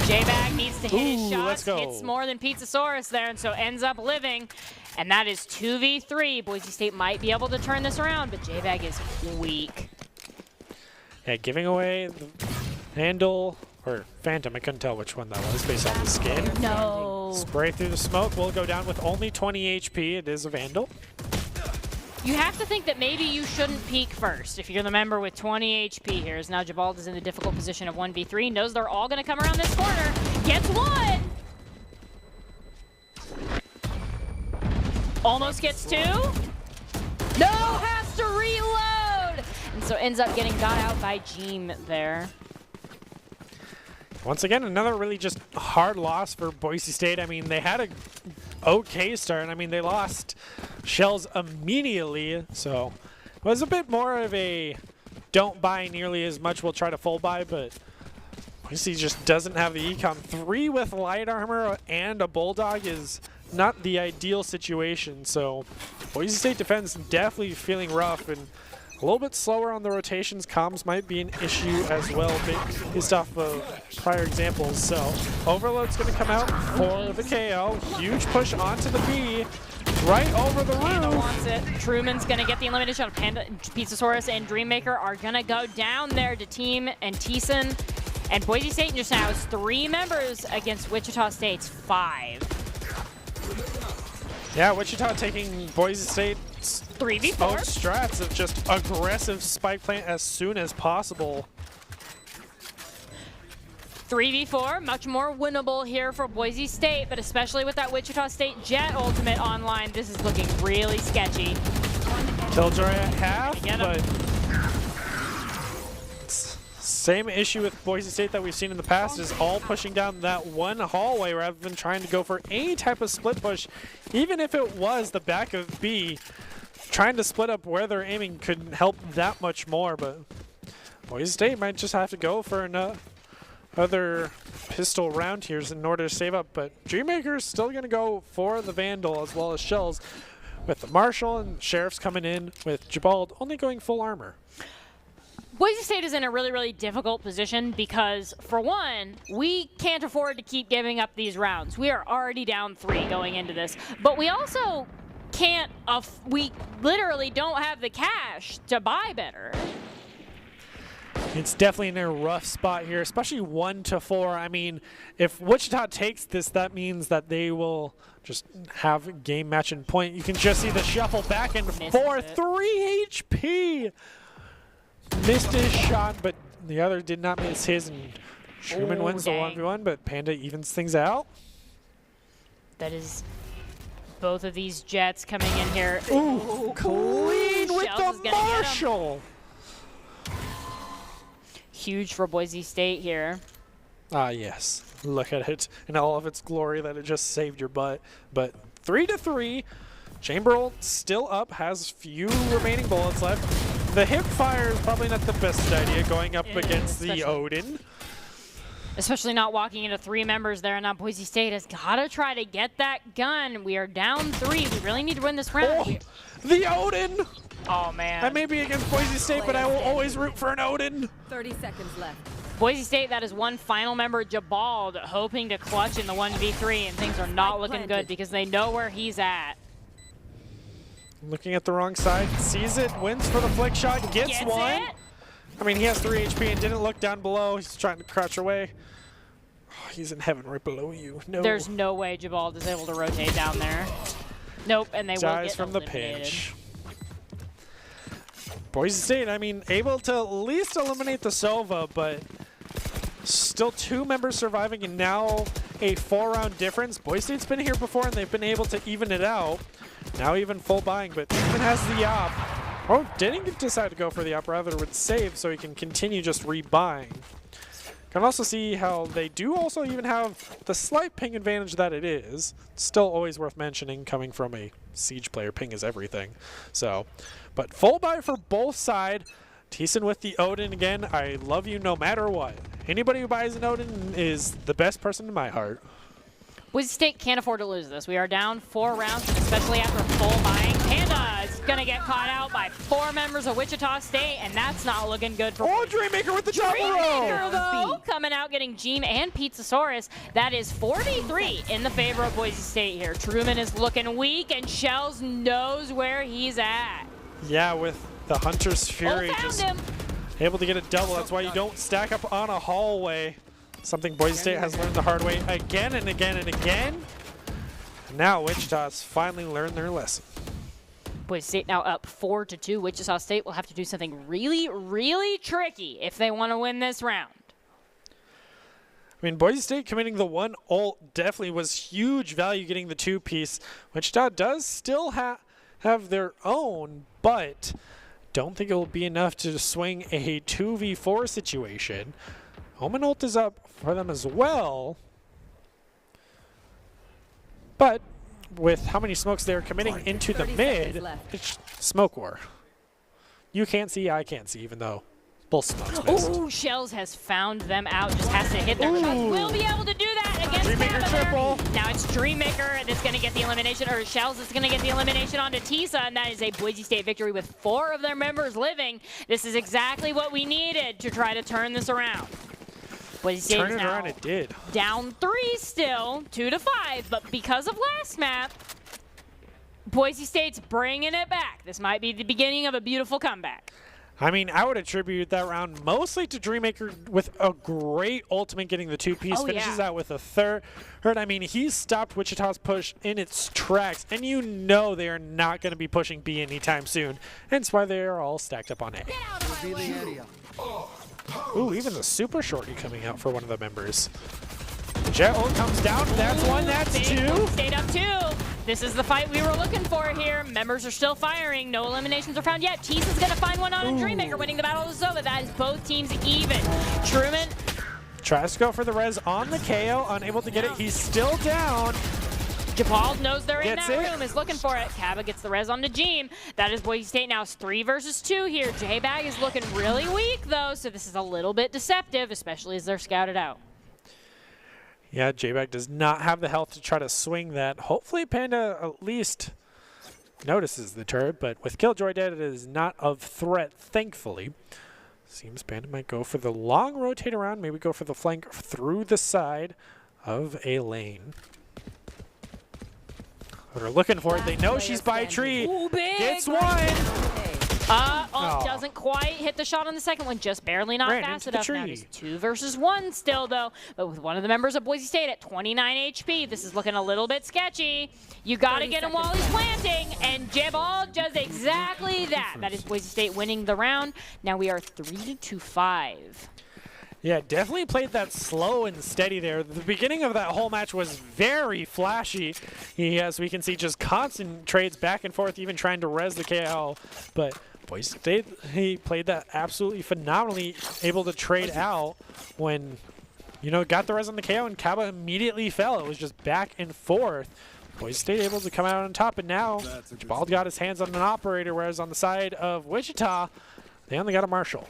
J-Bag needs to hit his shots, let's go. hits more than Pizzasaurus there, and so ends up living. And that is 2v3. Boise State might be able to turn this around, but J-Bag is weak. Yeah, giving away the Vandal or Phantom. I couldn't tell which one that was based on the skin. No. Spray through the smoke. Will go down with only 20 HP. It is a Vandal. You have to think that maybe you shouldn't peek first if you're the member with 20 HP here. As now Jabald is in the difficult position of 1v3. Knows they're all going to come around this corner. Gets one. Almost gets 2. No, has to reload. And so ends up getting got out by Jeem there. Once again, another really just hard loss for Boise State. I mean, they had a okay start. I mean, they lost Shells immediately, so it was a bit more of a don't buy nearly as much, we'll try to full buy, but Boise just doesn't have the econ. 3 with light armor and a Bulldog is not the ideal situation, so Boise State defense definitely feeling rough and a little bit slower on the rotations. Comms might be an issue as well based off of prior examples. So Overload's going to come out for the KO. Huge push onto the B. Right over the Panda roof. wants it. Truman's going to get the elimination shot. Panda, Pizzasaurus, and Dreammaker are going to go down there to Team and Thiessen. And Boise State just now has 3 members against Wichita State's 5. Yeah, Wichita taking Boise State 3v4. strats of just aggressive spike plant as soon as possible. 3v4, much more winnable here for Boise State, but especially with that Wichita State Jet ultimate online, this is looking really sketchy. Killjoy at half, Get him. but same issue with Boise State that we've seen in the past is all pushing down that one hallway rather than trying to go for any type of split push. Even if it was the back of B, trying to split up where they're aiming couldn't help that much more, but Boise State might just have to go for another pistol round here in order to save up, but Dreammaker's still going to go for the Vandal as well as Shells, with the Marshal and Sheriffs coming in, with Jabald only going full armor. Boise State is in a really, really difficult position because, for one, we can't afford to keep giving up these rounds. We are already down 3 going into this, but we also can't, we literally don't have the cash to buy better. It's definitely in a rough spot here, especially 1 to 4. I mean, if Wichita takes this, that means that they will just have game match and point. You can just see the shuffle back and forth. 3 HP. Missed his shot, but the other did not miss his, and Truman wins the 1v1, but Panda evens things out. That is both of these Jets coming in here. Ooh, clean with Shells the Marshal. Huge for Boise State here. Ah, yes. Look at it in all of its glory that it just saved your butt. But 3 to 3. Chamberlain still up, has few remaining bullets left. The hip fire is probably not the best idea going up against the Odin. Especially not walking into 3 members there, and now Boise State has got to try to get that gun. We are down 3. We really need to win this round. Oh, the Odin! Oh, man. I may be against Boise State, but I will always root for an Odin. 30 seconds left. Boise State, that is one final member, Jabald, hoping to clutch in the 1v3, and things are not looking good because they know where he's at. Looking at the wrong side, sees it, wins for the flick shot, gets one. It. I mean, he has 3 HP and didn't look down below. He's trying to crouch away. Oh, he's in heaven right below you. No. There's no way Jabald is able to rotate down there. Nope, and they will Dies get from the eliminated. pinch. Boise State, I mean, able to at least eliminate the Sova, but still 2 members surviving and now a 4-round difference. Boise State's been here before and they've been able to even it out. Now even full buying, but even has the op. Oh, didn't decide to go for the op, rather would save so he can continue just rebuying. Can also see how they do also even have the slight ping advantage that it is. Still always worth mentioning coming from a Siege player. Ping is everything. So, but full buy for both side. Thiessen with the Odin again. I love you no matter what. Anybody who buys an Odin is the best person in my heart. Boise State can't afford to lose this. We are down 4 rounds, and especially after full buying. Panda is going to get caught out by 4 members of Wichita State, and that's not looking good for Dreammaker with the double Dreammaker, roll. though, coming out getting Jeem and Pizzasaurus. That is 43 in the favor of Boise State here. Truman is looking weak, and Shells knows where he's at. Yeah, with the Hunter's Fury Found just him. able to get a double. That's why you don't stack up on a hallway. Something Boise State has learned the hard way again and again and again. Now Wichita's finally learned their lesson. Boise State now up 4-2. Wichita State will have to do something really, really tricky if they want to win this round. I mean, Boise State committing the 1 ult definitely was huge value getting the 2-piece. Wichita does still have their own, but don't think it will be enough to swing a 2v4 situation. Omen ult is up for them as well. But with how many smokes they're committing into the mid, it's smoke war. You can't see, I can't see, even though both smokes missed. Ooh, Shells has found them out. Just has to hit their shots. Will be able to do that against Dreammaker Tabitha. triple. Now it's Dreammaker that's going to get the elimination, or Shells is going to get the elimination onto Tisa, and that is a Boise State victory with 4 of their members living. This is exactly what we needed to try to turn this around. Boise State Turn is it now around, it did. down 3 still, 2-5, but because of last map, Boise State's bringing it back. This might be the beginning of a beautiful comeback. I mean, I would attribute that round mostly to Dreammaker with a great ultimate getting the 2-piece. Finishes out with a third. I mean, he stopped Wichita's push in its tracks, and you know they are not going to be pushing B anytime soon. Hence why they are all stacked up on A. Ooh, even the super shorty coming out for one of the members. Jet ult comes down. That's 1, that's 2. Stayed up 2. this is the fight we were looking for here. Members are still firing. No eliminations are found yet. Tease is going to find one on a Dreammaker, winning the battle of the Sova. That is both teams even. Truman tries to go for the res on the KO, unable to get it. He's still down. Jabal knows they're in Gets that it. room, is looking for it. Kaba gets the res on the Jeem. That is Boise State now. It's 3 versus 2 here. J-Bag is looking really weak, though, so this is a little bit deceptive, especially as they're scouted out. Yeah, J-Bag does not have the health to try to swing that. Hopefully Panda at least notices the turret, but with Killjoy dead, it is not of threat, thankfully. Seems Panda might go for the long rotate around, maybe go for the flank through the side of a lane. They're looking for it. They know she's by tree. Ooh, big. Gets one. Oh, doesn't quite hit the shot on the second one. Just barely not Ran fast into the enough. Now tree. it's 2 versus 1 still, though. But with one of the members of Boise State at 29 HP, this is looking a little bit sketchy. You got to get him while he's planting, and Jabal does exactly that. That is Boise State winning the round. Now we are 3-5. Yeah, definitely played that slow and steady there. The beginning of that whole match was very flashy. He, as we can see, just constant trades back and forth, even trying to res the KO. But Boise State, he played that absolutely phenomenally, able to trade out when, you know, got the res on the KO and Kaba immediately fell. It was just back and forth. Boise State able to come out on top, and now Jabal got his hands on an operator, whereas on the side of Wichita, they only got a Marshall.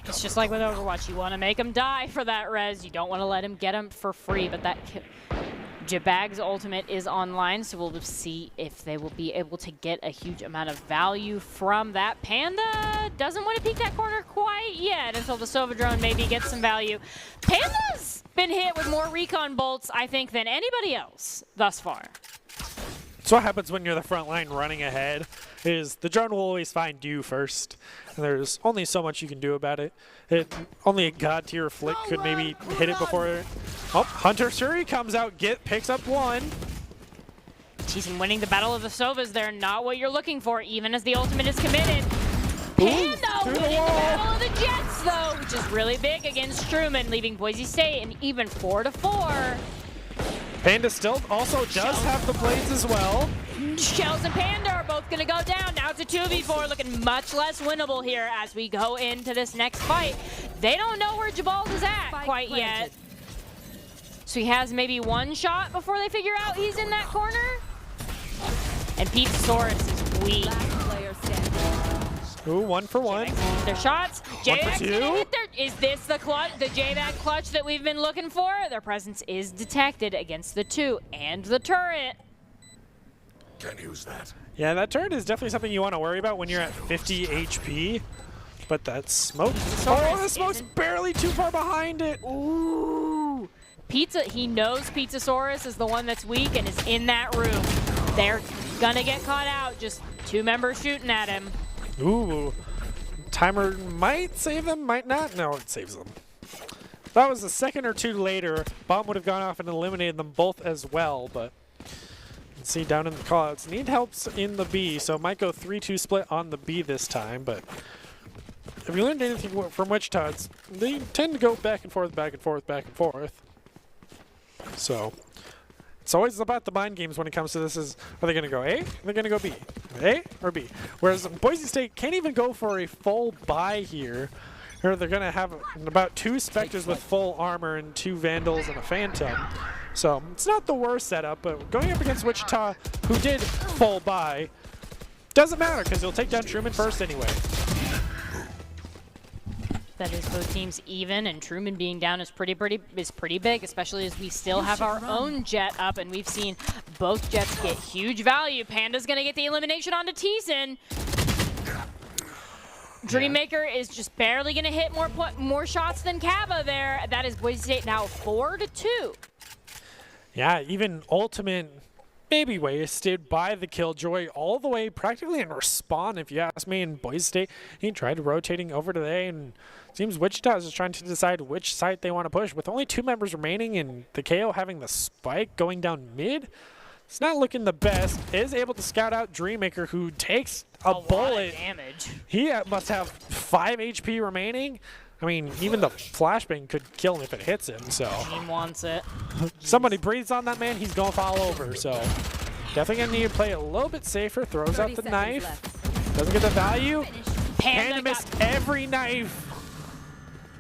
It's just like with Overwatch. You want to make him die for that res. You don't want to let him get him for free. But that Jabag's ultimate is online, so we'll see if they will be able to get a huge amount of value from that. Panda doesn't want to peek that corner quite yet until the Sova drone maybe gets some value. Panda's been hit with more recon bolts, I think, than anybody else thus far. So what happens when you're the front line running ahead is the drone will always find you first. And there's only so much you can do about it. Only a god tier flick could maybe hit it before. Oh, Hunter Suri comes out, picks up one. He's winning the Battle of the Sovas there, not what you're looking for, even as the ultimate is committed. Panda winning the Battle of the Jets, though, which is really big against Truman, leaving Boise State an even 4-4. Panda still also does have the blades as well. Shells and Panda are both going to go down. Now it's a 2v4, looking much less winnable here as we go into this next fight. They don't know where Jabal is at quite yet. So he has maybe one shot before they figure out he's in that corner. And Pizzasaurus is weak. Ooh, 1 for 1. Their shots. J-Bag's two. gonna hit their, is this the clutch, the J-Bag clutch that we've been looking for? Their presence is detected against the 2 and the turret. Can't use that. Yeah, that turret is definitely something you want to worry about when you're at 50 HP. But that smoke. Oh, the smoke's barely too far behind it. Ooh. He knows Pizzasaurus is the one that's weak and is in that room. They're gonna get caught out. Just 2 members shooting at him. Ooh. Timer might save them, might not. No, it saves them. If that was a second or 2 later, Bomb would have gone off and eliminated them both as well, but you can see down in the callouts. Need helps in the B, so it might go 3-2 split on the B this time, but if you learned anything from Wichita, they tend to go back and forth, back and forth, back and forth. So it's always about the mind games when it comes to this. Are they going to go A? Are they going to go B? A or B? Whereas Boise State can't even go for a full buy here. Or they're going to have about 2 Spectres with full armor and 2 Vandals and a Phantom. So it's not the worst setup, but going up against Wichita, who did full buy, doesn't matter because he'll take down Truman first anyway. That is both teams even, and Truman being down is pretty big, especially as we still have our own jet up, and we've seen both jets get huge value. Panda's gonna get the elimination onto Teason. Dreammaker is just barely gonna hit more shots than Kaba there. That is Boise State now 4-2. Yeah, even ultimate maybe wasted by the Killjoy all the way practically in respawn, if you ask me. In Boise State, he tried rotating over to A, and it seems Wichita is just trying to decide which site they want to push. With only 2 members remaining and the KO having the spike going down mid, it's not looking the best. Is able to scout out Dreammaker, who takes a bullet. Lot of damage. He must have 5 HP remaining. I mean, even the flashbang could kill him if it hits him, so. Team wants it. Somebody breathes on that man, he's going to fall over, so. Definitely going to need to play a little bit safer. Throws out the knife. Doesn't get the value. Panda missed every knife.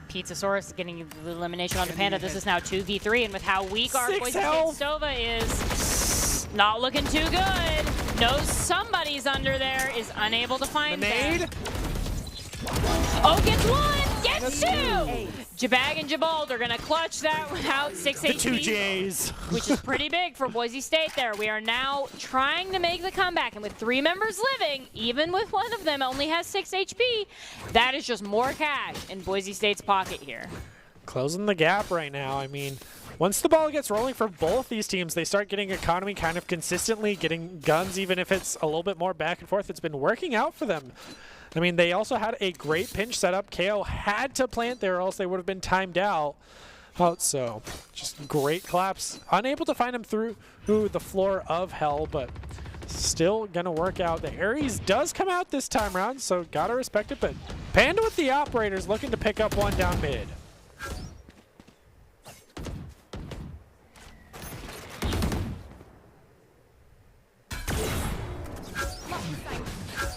Pizzasaurus getting the elimination on the Panda. This is now 2v3, and with how weak our Boise State Sova is, not looking too good. Knows somebody's under there, is unable to find them. Oh, gets one, gets two! Jabag and Jabald are gonna clutch that one out, 6 HP. The two J's. Which is pretty big for Boise State there. We are now trying to make the comeback, and with 3 members living, even with one of them only has 6 HP, that is just more cash in Boise State's pocket here. Closing the gap right now. I mean, once the ball gets rolling for both these teams, they start getting economy kind of consistently, getting guns even if it's a little bit more back and forth. It's been working out for them. I mean, they also had a great pinch setup. KO had to plant there or else they would have been timed out. So, just great collapse. Unable to find him through the floor of hell, but still going to work out. The Ares does come out this time around, so got to respect it. But Panda with the operators looking to pick up one down mid.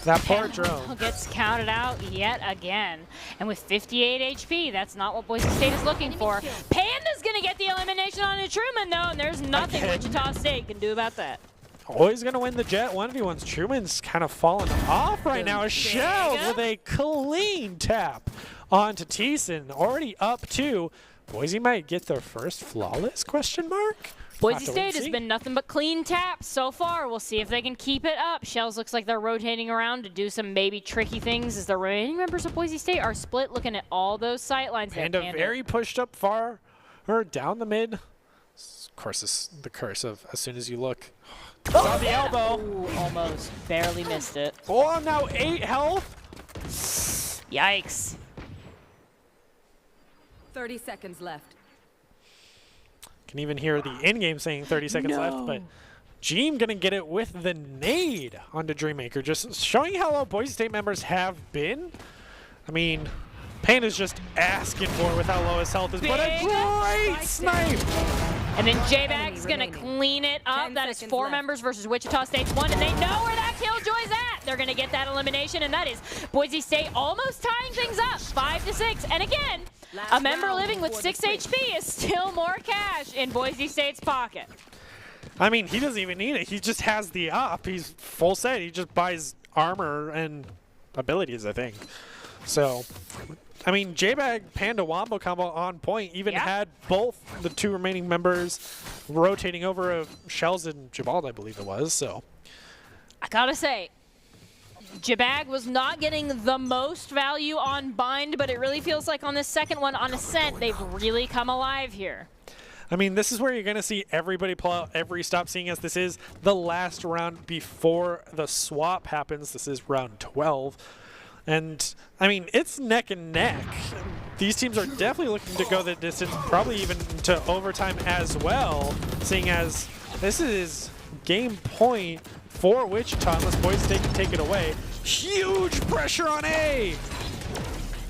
That poor drone gets counted out yet again. And with 58 HP, that's not what Boise State is looking for. Panda's going to get the elimination on a Truman, though, and there's nothing Wichita State can do about that. Always going to win the Jet 1v1s. Truman's kind of falling off right now. Shells with a clean tap onto Thiessen. Already up 2. Boise might get their first flawless question mark? Boise State has been nothing but clean taps so far. We'll see if they can keep it up. Shells looks like they're rotating around to do some maybe tricky things as the remaining members of Boise State are split looking at all those sight lines. Panda very pushed up far or down the mid. Of course, it's the curse of as soon as you look. Oh, on the elbow. Ooh, almost. Barely missed it. Oh, now 8 health. Yikes. 30 seconds left. Can even hear the in-game saying 30 seconds left, but Jeem gonna get it with the nade onto Dreammaker, just showing how low Boise State members have been. I mean, Panda's just asking for it with how low his health is, but a great snipe! And then J-Bag's gonna clean it up. That is 4 members versus Wichita State's 1, and they know where that killjoy's at. They're gonna get that elimination, and that is Boise State almost tying things up, 5-6. And again, a member living with 6 HP is still more cash in Boise State's pocket. I mean, he doesn't even need it. He just has the up. He's full set. He just buys armor and abilities, I think. So, I mean, J-Bag Panda Wombo combo on point. Even had both the 2 remaining members rotating over of Shells and Jabald, I believe it was. So, I gotta say, Jabag was not getting the most value on Bind, but it really feels like on this second one on Ascent, they've really come alive here. I mean, this is where you're going to see everybody pull out every stop, seeing as this is the last round before the swap happens. This is round 12. And, I mean, it's neck and neck. These teams are definitely looking to go the distance, probably even to overtime as well, seeing as this is game point for Wichita, unless Boise State can take it away. Huge pressure on A!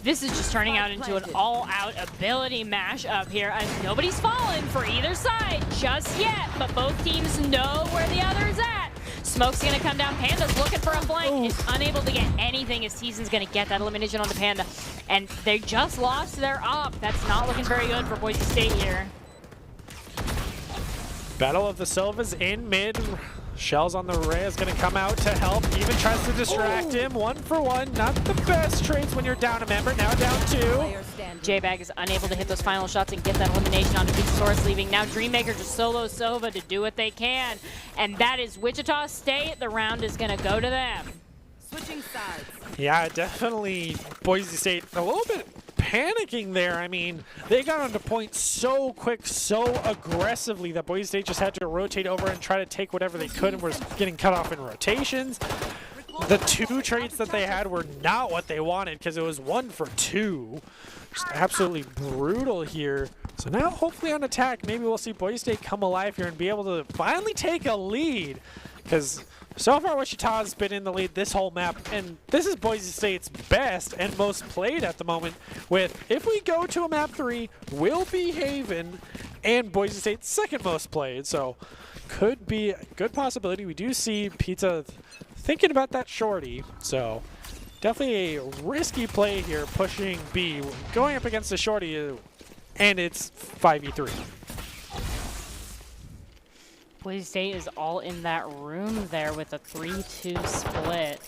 This is just turning out into an all-out ability mash-up here. Nobody's fallen for either side just yet, but both teams know where the other's at. Smoke's gonna come down. Panda's looking for a flank. Is unable to get anything as Thiesen's gonna get that elimination on the Panda. And they just lost their up. That's not looking very good for Boise State here. Battle of the Silvas in mid. Shells on the Ray is going to come out to help. Even tries to distract him. 1 for 1. Not the best trades when you're down a member. Now down 2. J-Bag is unable to hit those final shots and get that elimination onto Pizzasaurus, leaving now Dreammaker just solo Sova to do what they can. And that is Wichita State. The round is going to go to them. Switching sides. Yeah, definitely Boise State a little bit panicking there. I mean, they got onto point so quick, so aggressively that Boise State just had to rotate over and try to take whatever they could and was getting cut off in rotations. The 2 trades that they had were not what they wanted because it was 1 for 2. Just absolutely brutal here. So now hopefully on attack, maybe we'll see Boise State come alive here and be able to finally take a lead because So far, Wichita's been in the lead this whole map, and this is Boise State's best and most played at the moment with, if we go to a map 3, will be Haven and Boise State's second most played. So could be a good possibility. We do see Pizza thinking about that shorty. So definitely a risky play here, pushing B, going up against the shorty, and it's 5v3. Boise State is all in that room there with a 3-2 split.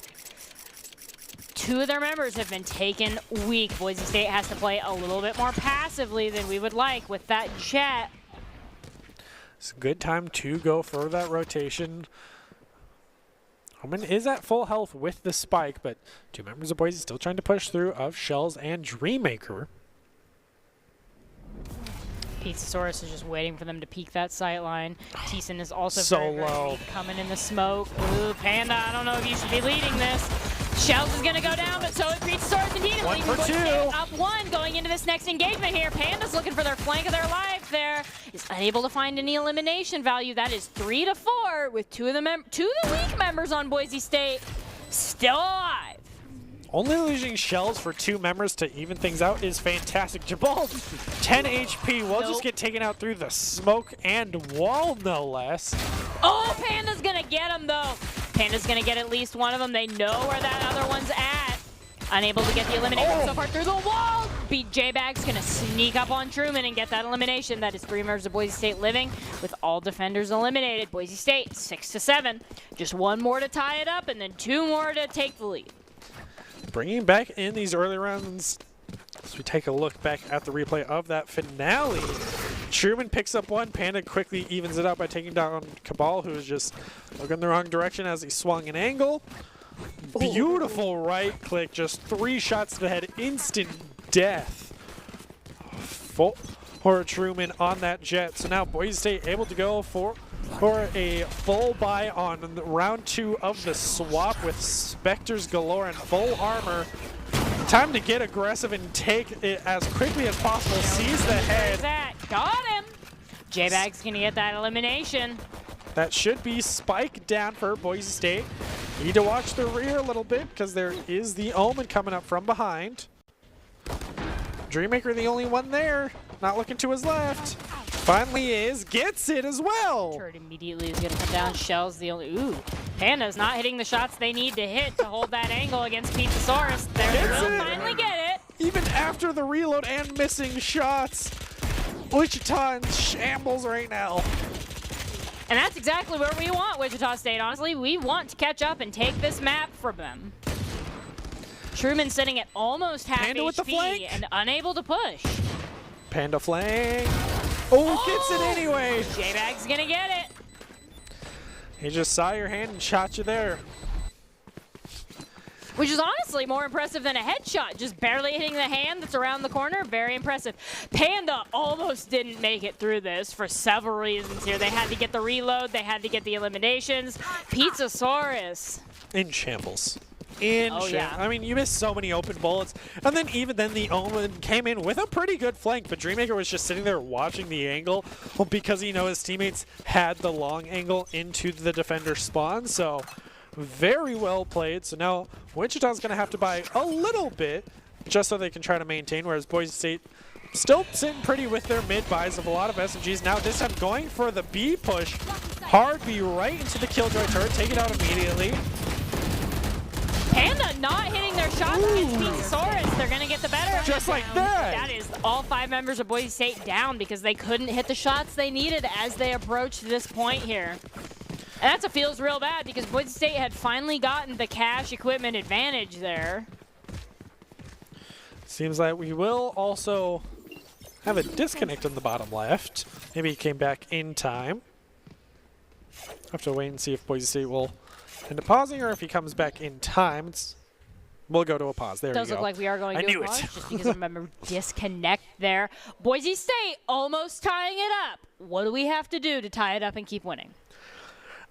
2 of their members have been taken weak. Boise State has to play a little bit more passively than we would like with that jet. It's a good time to go for that rotation. Omen is at full health with the spike, but 2 members of Boise still trying to push through of Shells and Dreammaker. Pizzasaurus is just waiting for them to peek that sight line. Teeson is also So very low. weak, coming in the smoke. Ooh, Panda, I don't know if you should be leading this. Shells is going to go down, but so is Pizzasaurus and Tina. 1 for 2. Up 1 going into this next engagement here. Panda's looking for their flank of their life there. Is unable to find any elimination value. That is 3 to 4 with 2 of the weak members on Boise State still alive. Only losing Shells for 2 members to even things out is fantastic. Jabal, 10 HP, will just get taken out through the smoke and wall, no less. Oh, Panda's gonna get him though. Panda's gonna get at least one of them. They know where that other one's at. Unable to get the elimination so far through the wall. J-Bag's gonna sneak up on Truman and get that elimination. That is 3 members of Boise State living with all defenders eliminated. Boise State 6-7. Just 1 more to tie it up and then 2 more to take the lead. Bringing back in these early rounds, as we take a look back at the replay of that finale, Truman picks up 1. Panda quickly evens it out by taking down Cabal, who is just looking the wrong direction as he swung an angle. Beautiful right click, just 3 shots to the head, instant death for Truman on that jet. So now Boise State able to go for a full buy on round 2 of the swap with Spectres galore and full armor. Time to get aggressive and take it as quickly as possible. Seize the head. Got him. J-Bag's gonna get that elimination. That should be spike down for Boise State. Need to watch the rear a little bit because there is the Omen coming up from behind. Dreammaker the only one there, not looking to his left. Finally gets it as well. Turret immediately is gonna come down. Shell's the only, Panda's not hitting the shots they need to hit to hold that angle against Pizzasaurus. They will finally get it. Even after the reload and missing shots, Wichita in shambles right now. And that's exactly where we want Wichita State, honestly. We want to catch up and take this map from them. Truman sitting at almost half Panda with the HP flank. and unable to push. Panda flank. Oh, gets it anyway. J-Bag's gonna get it. He just saw your hand and shot you there. Which is honestly more impressive than a headshot. Just barely hitting the hand that's around the corner. Very impressive. Panda almost didn't make it through this for several reasons here. They had to get the reload. They had to get the eliminations. Pizzasaurus. In shambles. Yeah. I mean, you missed so many open bullets. And then even then, the Omen came in with a pretty good flank, but Dreammaker was just sitting there watching the angle because he knows his teammates had the long angle into the defender spawn. So very well played. So now Wichita's going to have to buy a little bit just so they can try to maintain, whereas Boise State still sitting pretty with their mid buys of a lot of SMGs. Now this time going for the B push. Hard B right into the Killjoy turret. Take it out immediately. Panda not hitting their shots against Pizzasaurus. They're going to get the better of it. Just like that. That is all 5 members of Boise State down because they couldn't hit the shots they needed as they approached this point here. And that feels real bad because Boise State had finally gotten the cash equipment advantage there. Seems like we will also have a disconnect in the bottom left. Maybe he came back in time. Have to wait and see if Boise State will end up pausing or if he comes back in time. We'll go to a pause. There you go. Does look like we are going to a pause just because I remember disconnect there. Boise State almost tying it up. What do we have to do to tie it up and keep winning?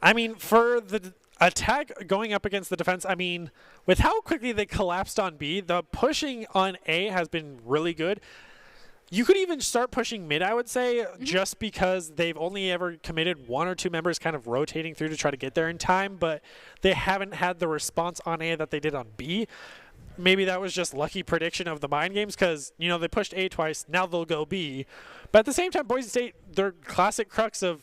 I mean, for the attack going up against the defense, I mean, with how quickly they collapsed on B, the pushing on A has been really good. You could even start pushing mid, I would say, just because they've only ever committed 1 or 2 members kind of rotating through to try to get there in time, but they haven't had the response on A that they did on B. Maybe that was just lucky prediction of the mind games because, you know, they pushed A twice, now they'll go B. But at the same time, Boise State, their classic crux of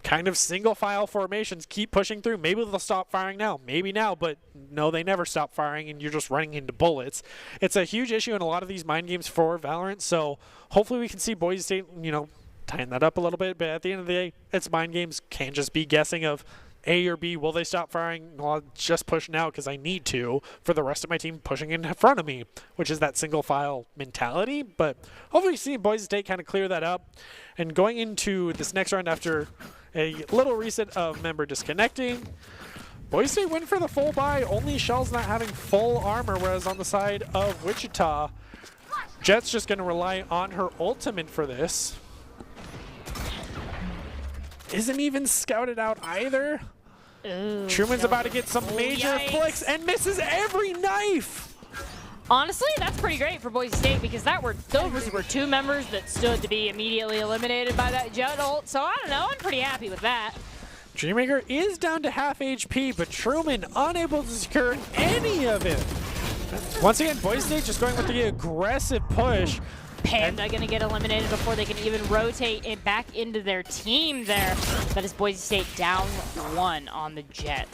kind of single file formations keep pushing through. Maybe they'll stop firing now, maybe now, but no, they never stop firing and you're just running into bullets. It's a huge issue in a lot of these mind games for Valorant, so hopefully we can see Boise State, you know, tighten that up a little bit, but at the end of the day, it's mind games. Can't just be guessing of A or B. Will they stop firing? Well, I'll just push now because I need to for the rest of my team pushing in front of me, which is that single file mentality. But hopefully see Boise State kind of clear that up. And going into this next round after a little reset of member disconnecting, Boise State went for the full buy, only Shell's not having full armor, whereas on the side of Wichita, Jet's just going to rely on her ultimate for this. Isn't even scouted out either. Ooh, Truman's about to get some major yikes. flicks and misses every knife. Honestly, that's pretty great for Boise State because those were 2 members that stood to be immediately eliminated by that Jet ult. So I don't know, I'm pretty happy with that. Dreammaker is down to half HP, but Truman unable to secure any of it. Once again, Boise State just going with the aggressive push. Panda gonna get eliminated before they can even rotate it back into their team there. That is Boise State down 1 on the Jet.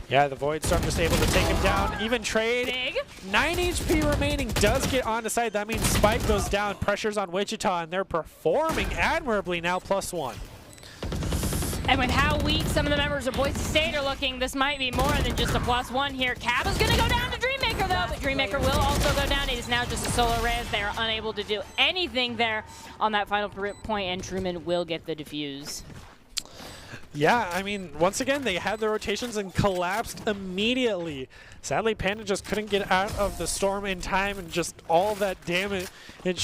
Yeah, the Void Storm just able to take him down. Even trade. Big. 9 HP remaining, does get on the side. That means Spike goes down. Pressure's on Wichita, and they're performing admirably now, +1. And with how weak some of the members of Boise State are looking, this might be more than just a +1 here. Cab is gonna go down to Dreammaker though, but Dreammaker will also go down. It is now just a solo res. They are unable to do anything there on that final point, and Truman will get the defuse. Yeah, I mean, once again, they had their rotations and collapsed immediately. Sadly, Panda just couldn't get out of the storm in time, and just all that damage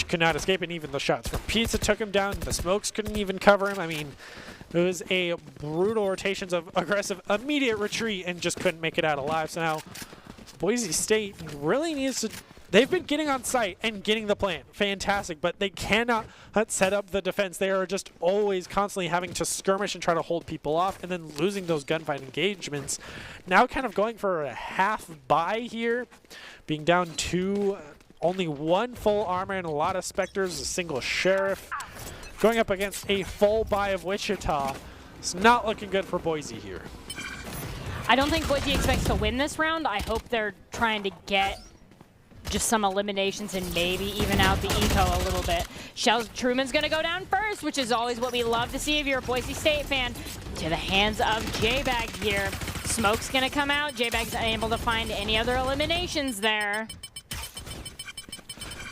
could not escape, and even the shots from Pizza took him down. The smokes couldn't even cover him. I mean, it was a brutal rotations of aggressive immediate retreat and just couldn't make it out alive. So now Boise State really needs to... They've been getting on site and getting the plant. Fantastic, but they cannot set up the defense. They are just always constantly having to skirmish and try to hold people off and then losing those gunfight engagements. Now kind of going for a half buy here, being down 2, only 1 full armor and a lot of Spectres, a single Sheriff. Going up against a full buy of Wichita. It's not looking good for Boise here. I don't think Boise expects to win this round. I hope they're trying to get just some eliminations and maybe even out the eco a little bit. Truman's gonna go down first, which is always what we love to see if you're a Boise State fan. To the hands of J-Bag here. Smoke's gonna come out. J-Bag's unable to find any other eliminations there.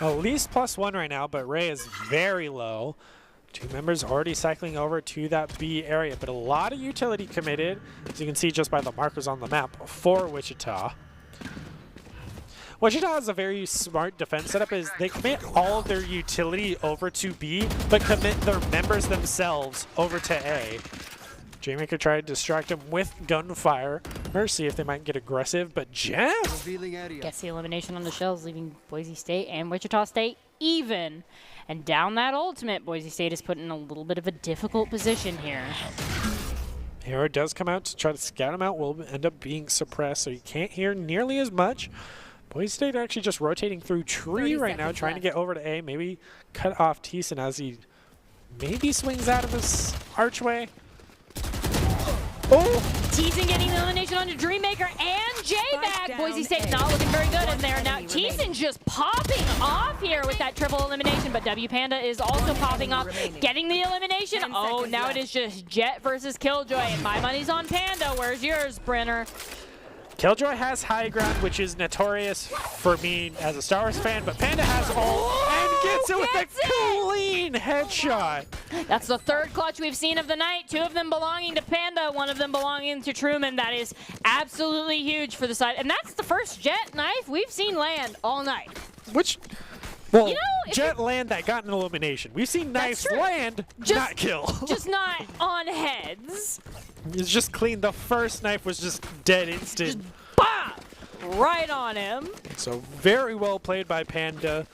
At least +1 right now, but Ray is very low. 2 members already cycling over to that B area, but a lot of utility committed, as you can see just by the markers on the map, for Wichita. Wichita has a very smart defense setup, is they commit all of their utility over to B, but commit their members themselves over to A. Dreammaker tried to distract him with gunfire, or see if they might get aggressive, but Jam! Gets the elimination on the shells, leaving Boise State and Wichita State even. And down that ultimate, Boise State is put in a little bit of a difficult position here. Hero does come out to try to scout him out, will end up being suppressed, so you can't hear nearly as much. Boise State actually just rotating through tree right now, trying to get over to A, maybe cut off Thiessen as he maybe swings out of this archway. Oh! Thiessen getting the elimination onto Dreammaker and J-Bag. Boise State not looking very good in there. Now Thiessen just popping off here with that triple elimination, but W Panda is also popping off, getting the elimination. Oh, now it is just Jet versus Killjoy, and my money's on Panda. Where's yours, Brenner? Killjoy has high ground, which is notorious for me as a Star Wars fan, but Panda has all and gets it with a clean headshot. That's the 3rd clutch we've seen of the night. 2 of them belonging to Panda, 1 of them belonging to Truman. That is absolutely huge for the side. And that's the first Jet knife we've seen land all night. Which, well, You know, Jet land that got an elimination. We've seen knives true. land, not kill. Just not on heads. It's just clean. The first knife was just dead instant. Bop! Right on him. So very well played by Panda.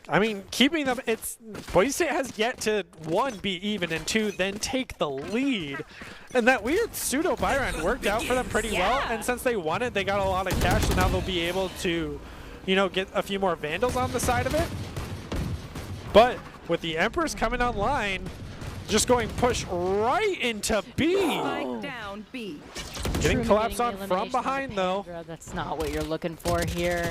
I mean, keeping them, Boise State has yet to, 1, be even, and 2, then take the lead. And that weird pseudo buy round worked out for them pretty well. And since they won it, they got a lot of cash, so now they'll be able to, you know, get a few more Vandals on the side of it. But with the Empress coming online, just going push right into B. Spike down B. Getting collapsed the on from elimination behind, on though. Pandra. That's not what you're looking for here.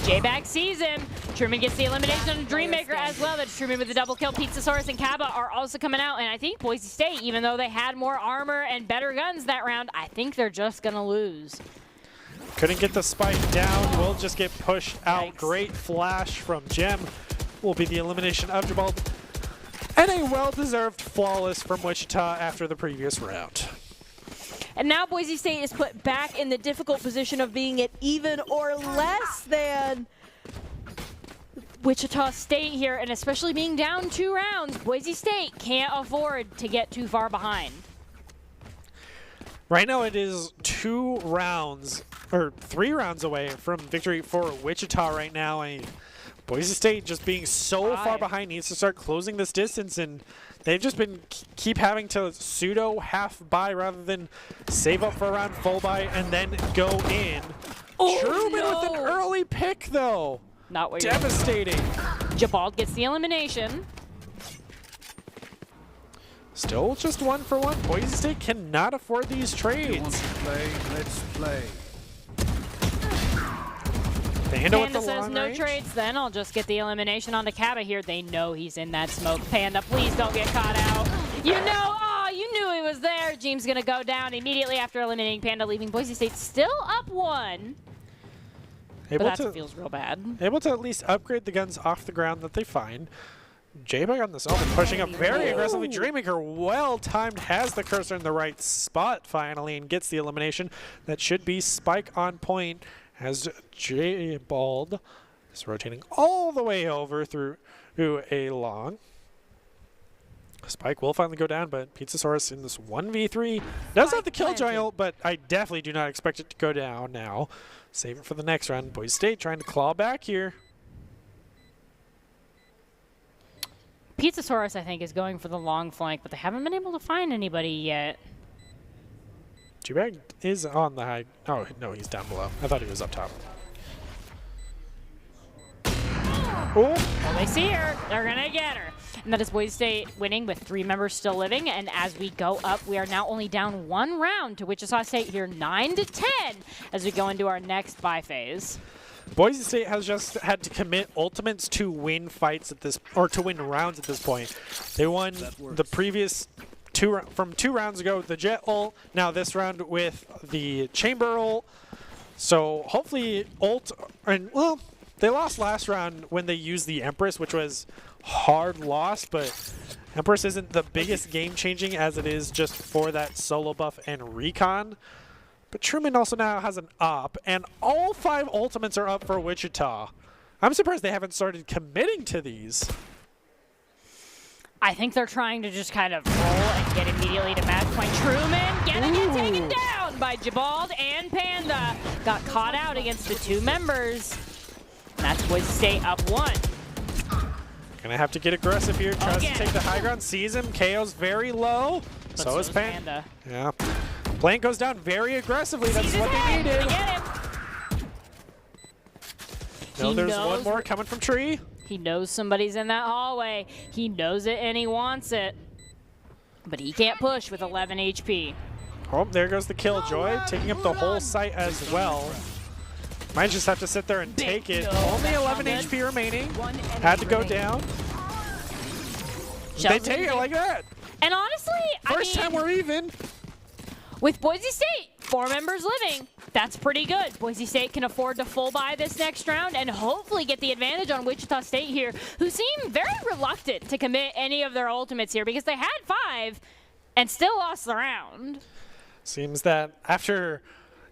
J-Bag sees him. Truman gets the elimination on Dreammaker as well. That's Truman with the double kill. Pizzasaurus and Kaba are also coming out. And I think Boise State, even though they had more armor and better guns that round, I think they're just going to lose. Couldn't get the spike down. Will just get pushed out. Yikes. Great flash from Gem. Will be the elimination of Jabal. And a well-deserved flawless from Wichita after the previous round. And now Boise State is put back in the difficult position of being at even or less than Wichita State here, and especially being down 2 rounds, Boise State can't afford to get too far behind. Right now it is 2 rounds, or 3 rounds away from victory for Wichita right now. Boise State just being so far behind needs to start closing this distance, and they've just been keep having to pseudo half buy rather than save up for a round full buy and then go in. Truman with an early pick though. Not what Devastating. Jabal gets the elimination. Still just 1 for 1. Boise State cannot afford these trades. Play, let's play. Panda with Panda the says long no range. trades, then I'll just get the elimination onto Kaba here. They know he's in that smoke. Panda, please don't get caught out. You know, you knew he was there. Jeem's gonna go down immediately after eliminating Panda, leaving Boise State still up 1. But that feels real bad. Able to at least upgrade the guns off the ground that they find. J-Bag on this open, pushing up very aggressively. Dreammaker, well-timed, has the cursor in the right spot finally and gets the elimination. That should be Spike on point as J-Bald is rotating all the way over through a long. Spike will finally go down, but Pizzasaurus in this 1v3 does have the Killjoy ult, but I definitely do not expect it to go down now. Save it for the next round. Boise State trying to claw back here. Pizzasaurus, I think, is going for the long flank, but they haven't been able to find anybody yet. J-Bag is on the high. Oh, no, he's down below. I thought he was up top. Oh, Well, they see her. They're going to get her. And that is Boise State winning with 3 members still living. And as we go up, we are now only down 1 round to Wichita State here, 9-10, as we go into our next bye phase. Boise State has just had to commit ultimates to win fights at this, or to win rounds at this point. They won the previous from 2 rounds ago, the Jet ult. Now this round with the Chamber ult. So hopefully ult, and well, they lost last round when they used the Empress, which was hard loss, but Empress isn't the biggest game-changing as it is just for that solo buff and recon. But Truman also now has an up, and all 5 ultimates are up for Wichita. I'm surprised they haven't started committing to these. I think they're trying to just kind of roll and get immediately to match point. Truman gonna get taken down by Jabald and Panda. Got caught out against the 2 members. And that's Boise State up 1. Gonna have to get aggressive here. Tries to take the high ground. Sees him. KO's very low. But So is Panda. Yeah. Plant goes down very aggressively. That's Sees his what they head. needed. They get him. No, He there's knows one more coming from Tree. He knows somebody's in that hallway. He knows it and he wants it. But he can't push with 11 HP. Oh, there goes the Killjoy, taking up the whole site as well. Might just have to sit there and take it. Only 11 HP remaining. Had to go down. They take it like that. And honestly, First time we're even. with Boise State, 4 members living, that's pretty good. Boise State can afford to full buy this next round and hopefully get the advantage on Wichita State here, who seem very reluctant to commit any of their ultimates here because they had 5 and still lost the round. Seems that after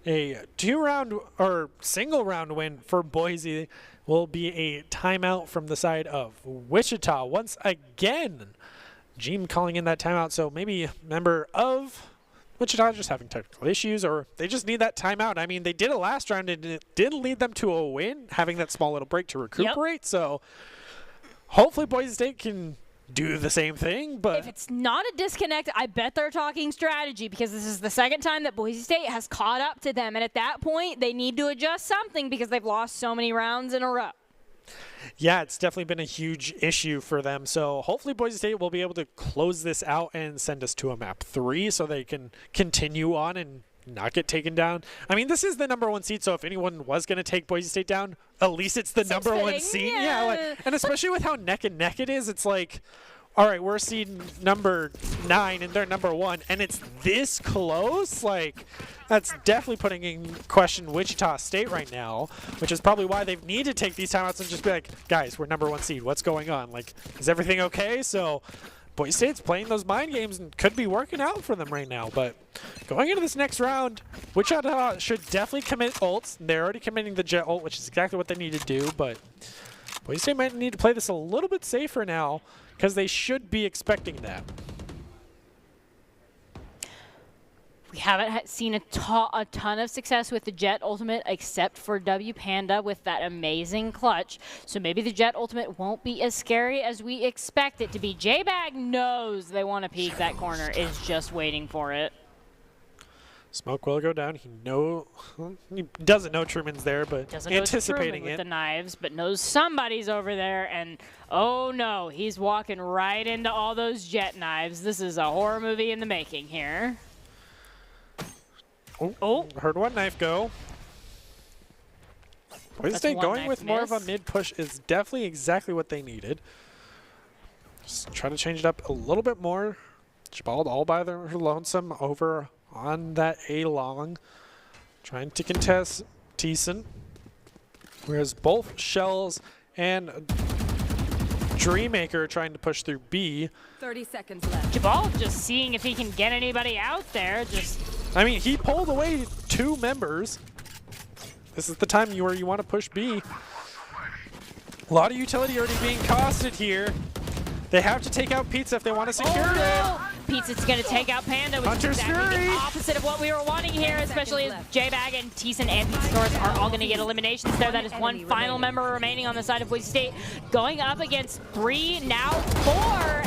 a 2-round or single round win for Boise will be a timeout from the side of Wichita once again. Jeem calling in that timeout, so maybe a member of Wichita just having technical issues, or they just need that timeout. I mean, they did it last round, and it did lead them to a win, having that small little break to recuperate. So hopefully Boise State can do the same thing. But if it's not a disconnect, I bet they're talking strategy, because this is the second time that Boise State has caught up to them. And at that point, they need to adjust something because they've lost so many rounds in a row. yeah, it's definitely been a huge issue for them. So hopefully Boise State will be able to close this out and send us to a map 3 so they can continue on and not get taken down. I mean, this is the #1 seed, so if anyone was going to take Boise State down, at least it's the #1 seed. yeah. Like, and especially with how neck and neck it is, it's like, all right, we're seed number 9 and they're #1, and it's this close. Like, that's definitely putting in question Wichita State right now, which is probably why they need to take these timeouts and just be like, guys, we're #1 seed. What's going on? Like, is everything okay? So Boise State's playing those mind games and could be working out for them right now. But going into this next round, Wichita should definitely commit ults. They're already committing the jet ult, which is exactly what they need to do. But Boise State might need to play this a little bit safer now, because they should be expecting that. We haven't seen a ton of success with the Jet Ultimate except for W Panda with that amazing clutch. So maybe the Jet Ultimate won't be as scary as we expect it to be. J-Bag knows they want to peek that corner, is just waiting for it. Smoke will go down. He doesn't know Truman's there, but Doesn't know it's anticipating Truman with it. the knives, but knows somebody's over there, and oh no, he's walking right into all those jet knives. This is a horror movie in the making here. Oh, heard one knife go. Boise That's State one going knife with more of a miss. mid push is definitely exactly what they needed. Just try to change it up a little bit more. Jabald all by their lonesome over on that A long, trying to contest Thiessen. Whereas both Shells and Dreammaker are trying to push through B. 30 seconds left. Jabal just seeing if he can get anybody out there. Just I mean, he pulled away 2 members. This is the time where you want to push B. A lot of utility already being costed here. They have to take out Pizza if they want to secure it. Pizza's going to take out Panda, which Hunter's is exactly Fury. the opposite of what we were wanting here, especially as J-Bag and Thiessen and Pizza North are all going to get eliminations there. That is one final member remaining on the side of Boise State. Going up against 3, now 4,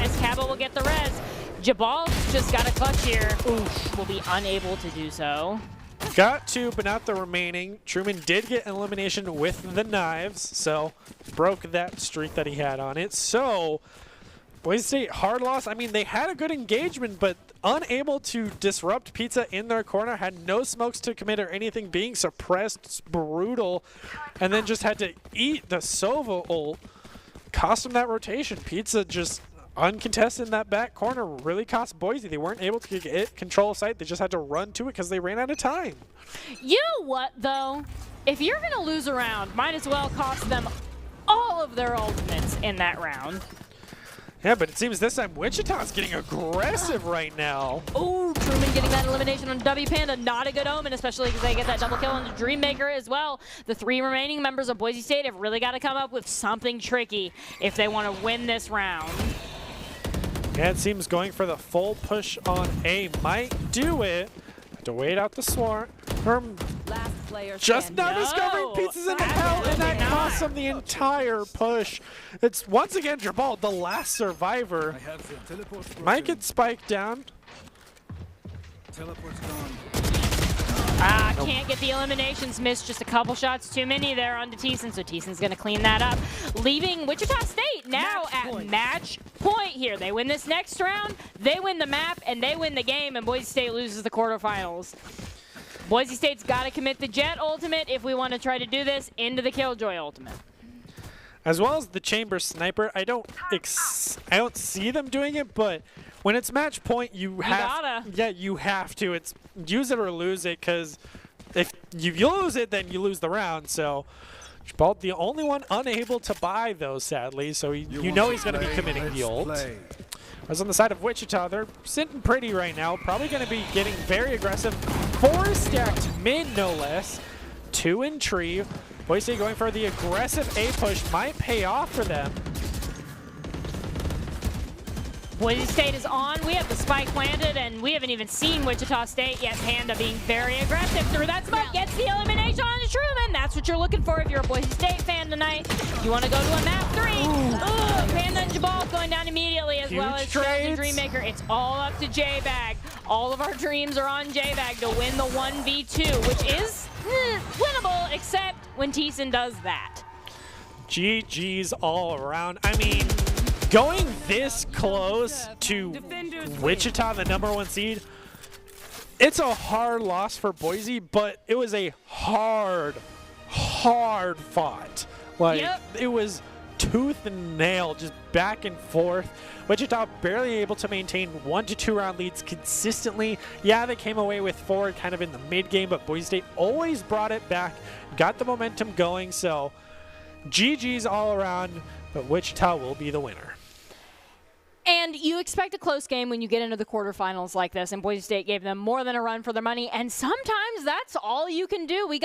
as Cabo will get the res. Jabal's just got a clutch here. Oof, will be unable to do so. Got 2, but not the remaining. Truman did get an elimination with the knives, so broke that streak that he had on it. So Boise State, hard loss. I mean, they had a good engagement, but unable to disrupt Pizza in their corner, had no smokes to commit or anything, being suppressed. It's brutal, and then just had to eat the Sova ult. Cost them that rotation. Pizza just uncontested in that back corner really cost Boise. They weren't able to get control of site. They just had to run to it because they ran out of time. You know what, though? If you're going to lose a round, might as well cost them all of their ultimates in that round. Yeah, but it seems this time Wichita's getting aggressive right now. Oh, Truman getting that elimination on W Panda. Not a good omen, especially because they get that double kill on the Dreammaker as well. The 3 remaining members of Boise State have really got to come up with something tricky if they want to win this round. Yeah, it seems going for the full push on A might do it. Have to wait out the swarm. Last player Just standing. now discovering No, Pieces in the hell, and that absolutely costs not. them the entire push. It's once again Jabal, the last survivor. Might get spiked down. Can't get the eliminations, missed just a couple shots too many there onto Thiessen, so Thiessen's going to clean that up. Leaving Wichita State now at match point here. They win this next round, they win the map, and they win the game, and Boise State loses the quarterfinals. Boise State's got to commit the Jet Ultimate if we want to try to do this into the Killjoy Ultimate. As well as the Chamber Sniper. I don't see them doing it, but when it's match point, you have gotta. Yeah, you have to. It's use it or lose it, because if you lose it, then you lose the round. So Jabal, the only one unable to buy those, sadly. So you know he's going to be committing the ult. Whereas on the side of Wichita, they're sitting pretty right now. Probably going to be getting very aggressive. 4 stacked mid, no less. 2 in tree. Boise State going for the aggressive A push might pay off for them. Boise State is on. We have the spike planted, and we haven't even seen Wichita State yet. Panda being very aggressive through that smoke. Gets the elimination on Truman. That's what you're looking for if you're a Boise State fan tonight. You want to go to a map 3. Ooh, Panda and Jabal going down immediately, as well as Sheldon Dreammaker. It's all up to J-Bag. All of our dreams are on J-Bag to win the 1v2, which is winnable, except when Thiessen does that. GG's all around. I mean, going this close to Wichita, the #1 seed, it's a hard loss for Boise, but it was a hard fought. Like, it was tooth and nail, just back and forth. Wichita barely able to maintain 1 to 2 round leads consistently. Yeah, they came away with 4 kind of in the mid game, but Boise State always brought it back, got the momentum going. So GG's all around, but Wichita will be the winner. And you expect a close game when you get into the quarterfinals like this, and Boise State gave them more than a run for their money, and sometimes that's all you can do.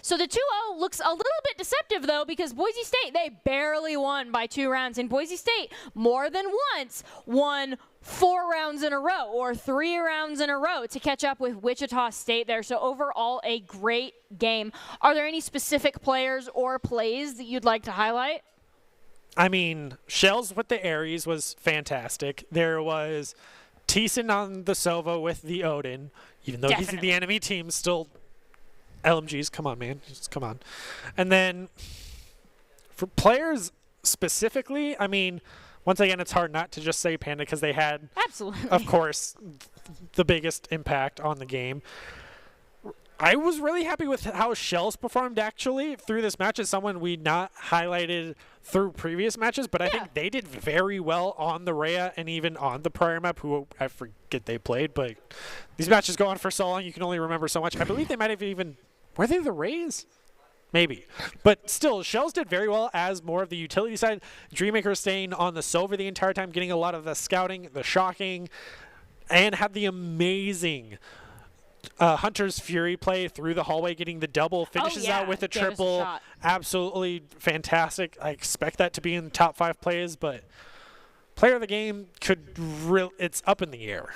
So the 2-0 looks a little bit deceptive, though, because Boise State, they barely won by 2 rounds, and Boise State more than once won 4 rounds in a row or 3 rounds in a row to catch up with Wichita State there. So overall, a great game. Are there any specific players or plays that you'd like to highlight? I mean, Shells with the Ares was fantastic. There was Thiessen on the Sova with the Odin, even though he's in the enemy team, still LMGs. Come on, man. Just come on. And then for players specifically, I mean, once again, it's hard not to just say Panda because they had, absolutely, of course, the biggest impact on the game. I was really happy with how Shells performed, actually, through this match as someone we not highlighted through previous matches, but I think they did very well on the Rhea and even on the prior map, who I forget they played, but these matches go on for so long, you can only remember so much. I believe they might have even, were they the Rays? Maybe. But still, Shells did very well as more of the utility side. Dreammaker staying on the Sova the entire time, getting a lot of the scouting, the shocking, and had the amazing Hunter's Fury play through the hallway, getting the double, finishes out with a triple. Absolutely fantastic. I expect that to be in the top 5 plays, but player of the game it's up in the air.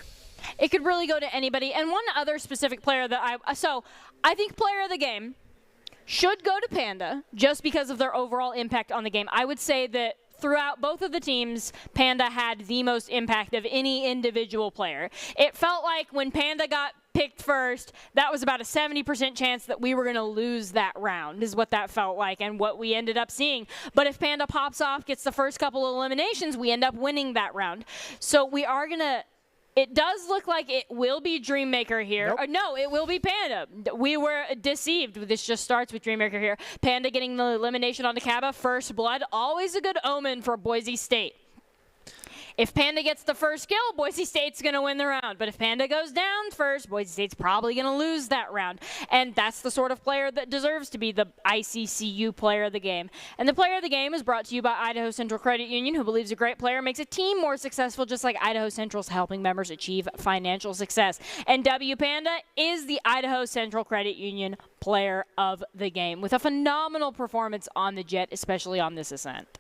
It could really go to anybody. And one other specific player that I think player of the game should go to Panda just because of their overall impact on the game. I would say that throughout both of the teams, Panda had the most impact of any individual player. It felt like when Panda got picked first, that was about a 70% chance that we were going to lose that round, is what that felt like and what we ended up seeing. But if Panda pops off, gets the first couple of eliminations, we end up winning that round. So we are going to, it does look like it will be Dreammaker here. Nope. No, it will be Panda. We were deceived. This just starts with Dreammaker here. Panda getting the elimination on Kaba, first blood, always a good omen for Boise State. If Panda gets the first kill, Boise State's going to win the round. But if Panda goes down first, Boise State's probably going to lose that round. And that's the sort of player that deserves to be the ICCU player of the game. And the player of the game is brought to you by Idaho Central Credit Union, who believes a great player makes a team more successful, just like Idaho Central's helping members achieve financial success. And W Panda is the Idaho Central Credit Union player of the game, with a phenomenal performance on the jet, especially on this ascent.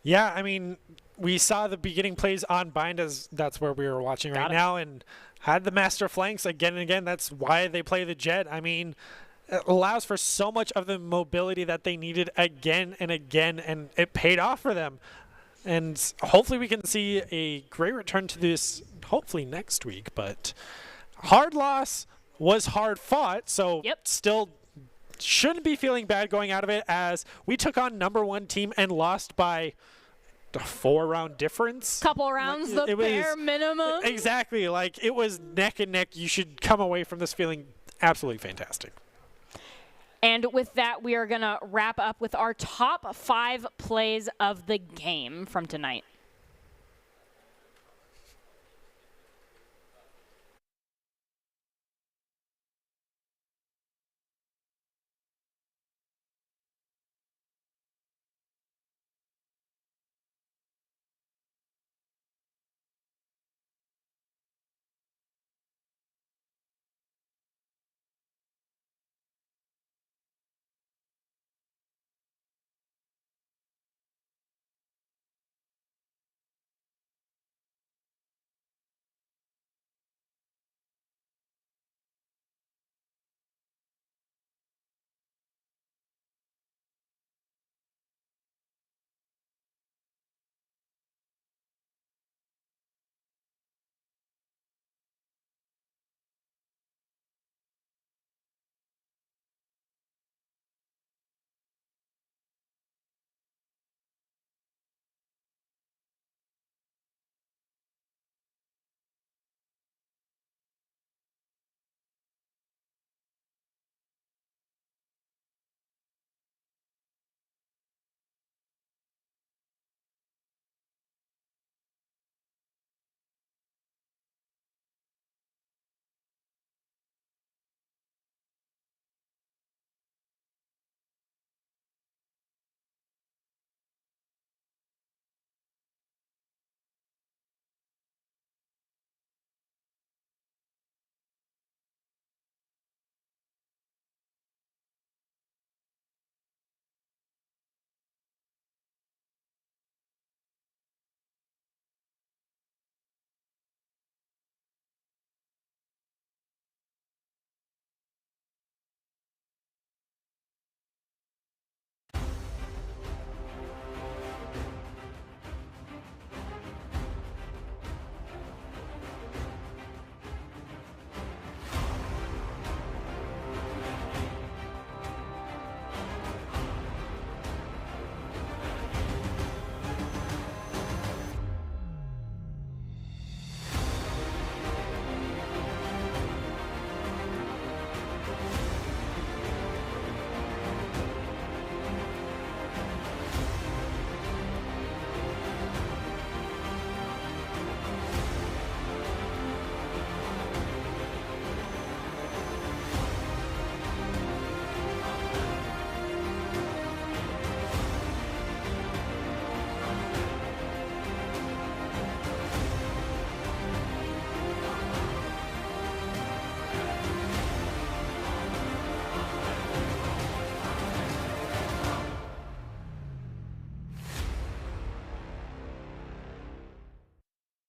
Yeah, I mean, we saw the beginning plays on Bind, as that's where we were watching right now, and had the master flanks again and again. That's why they play the jet. I mean, it allows for so much of the mobility that they needed again and again, and it paid off for them. And hopefully we can see a great return to this hopefully next week. But hard loss was hard fought, so still shouldn't be feeling bad going out of it, as we took on #1 team and lost by a 4-round difference. Couple rounds, the bare minimum. Exactly. Like, it was neck and neck. You should come away from this feeling absolutely fantastic. And with that, we are going to wrap up with our top 5 plays of the game from tonight.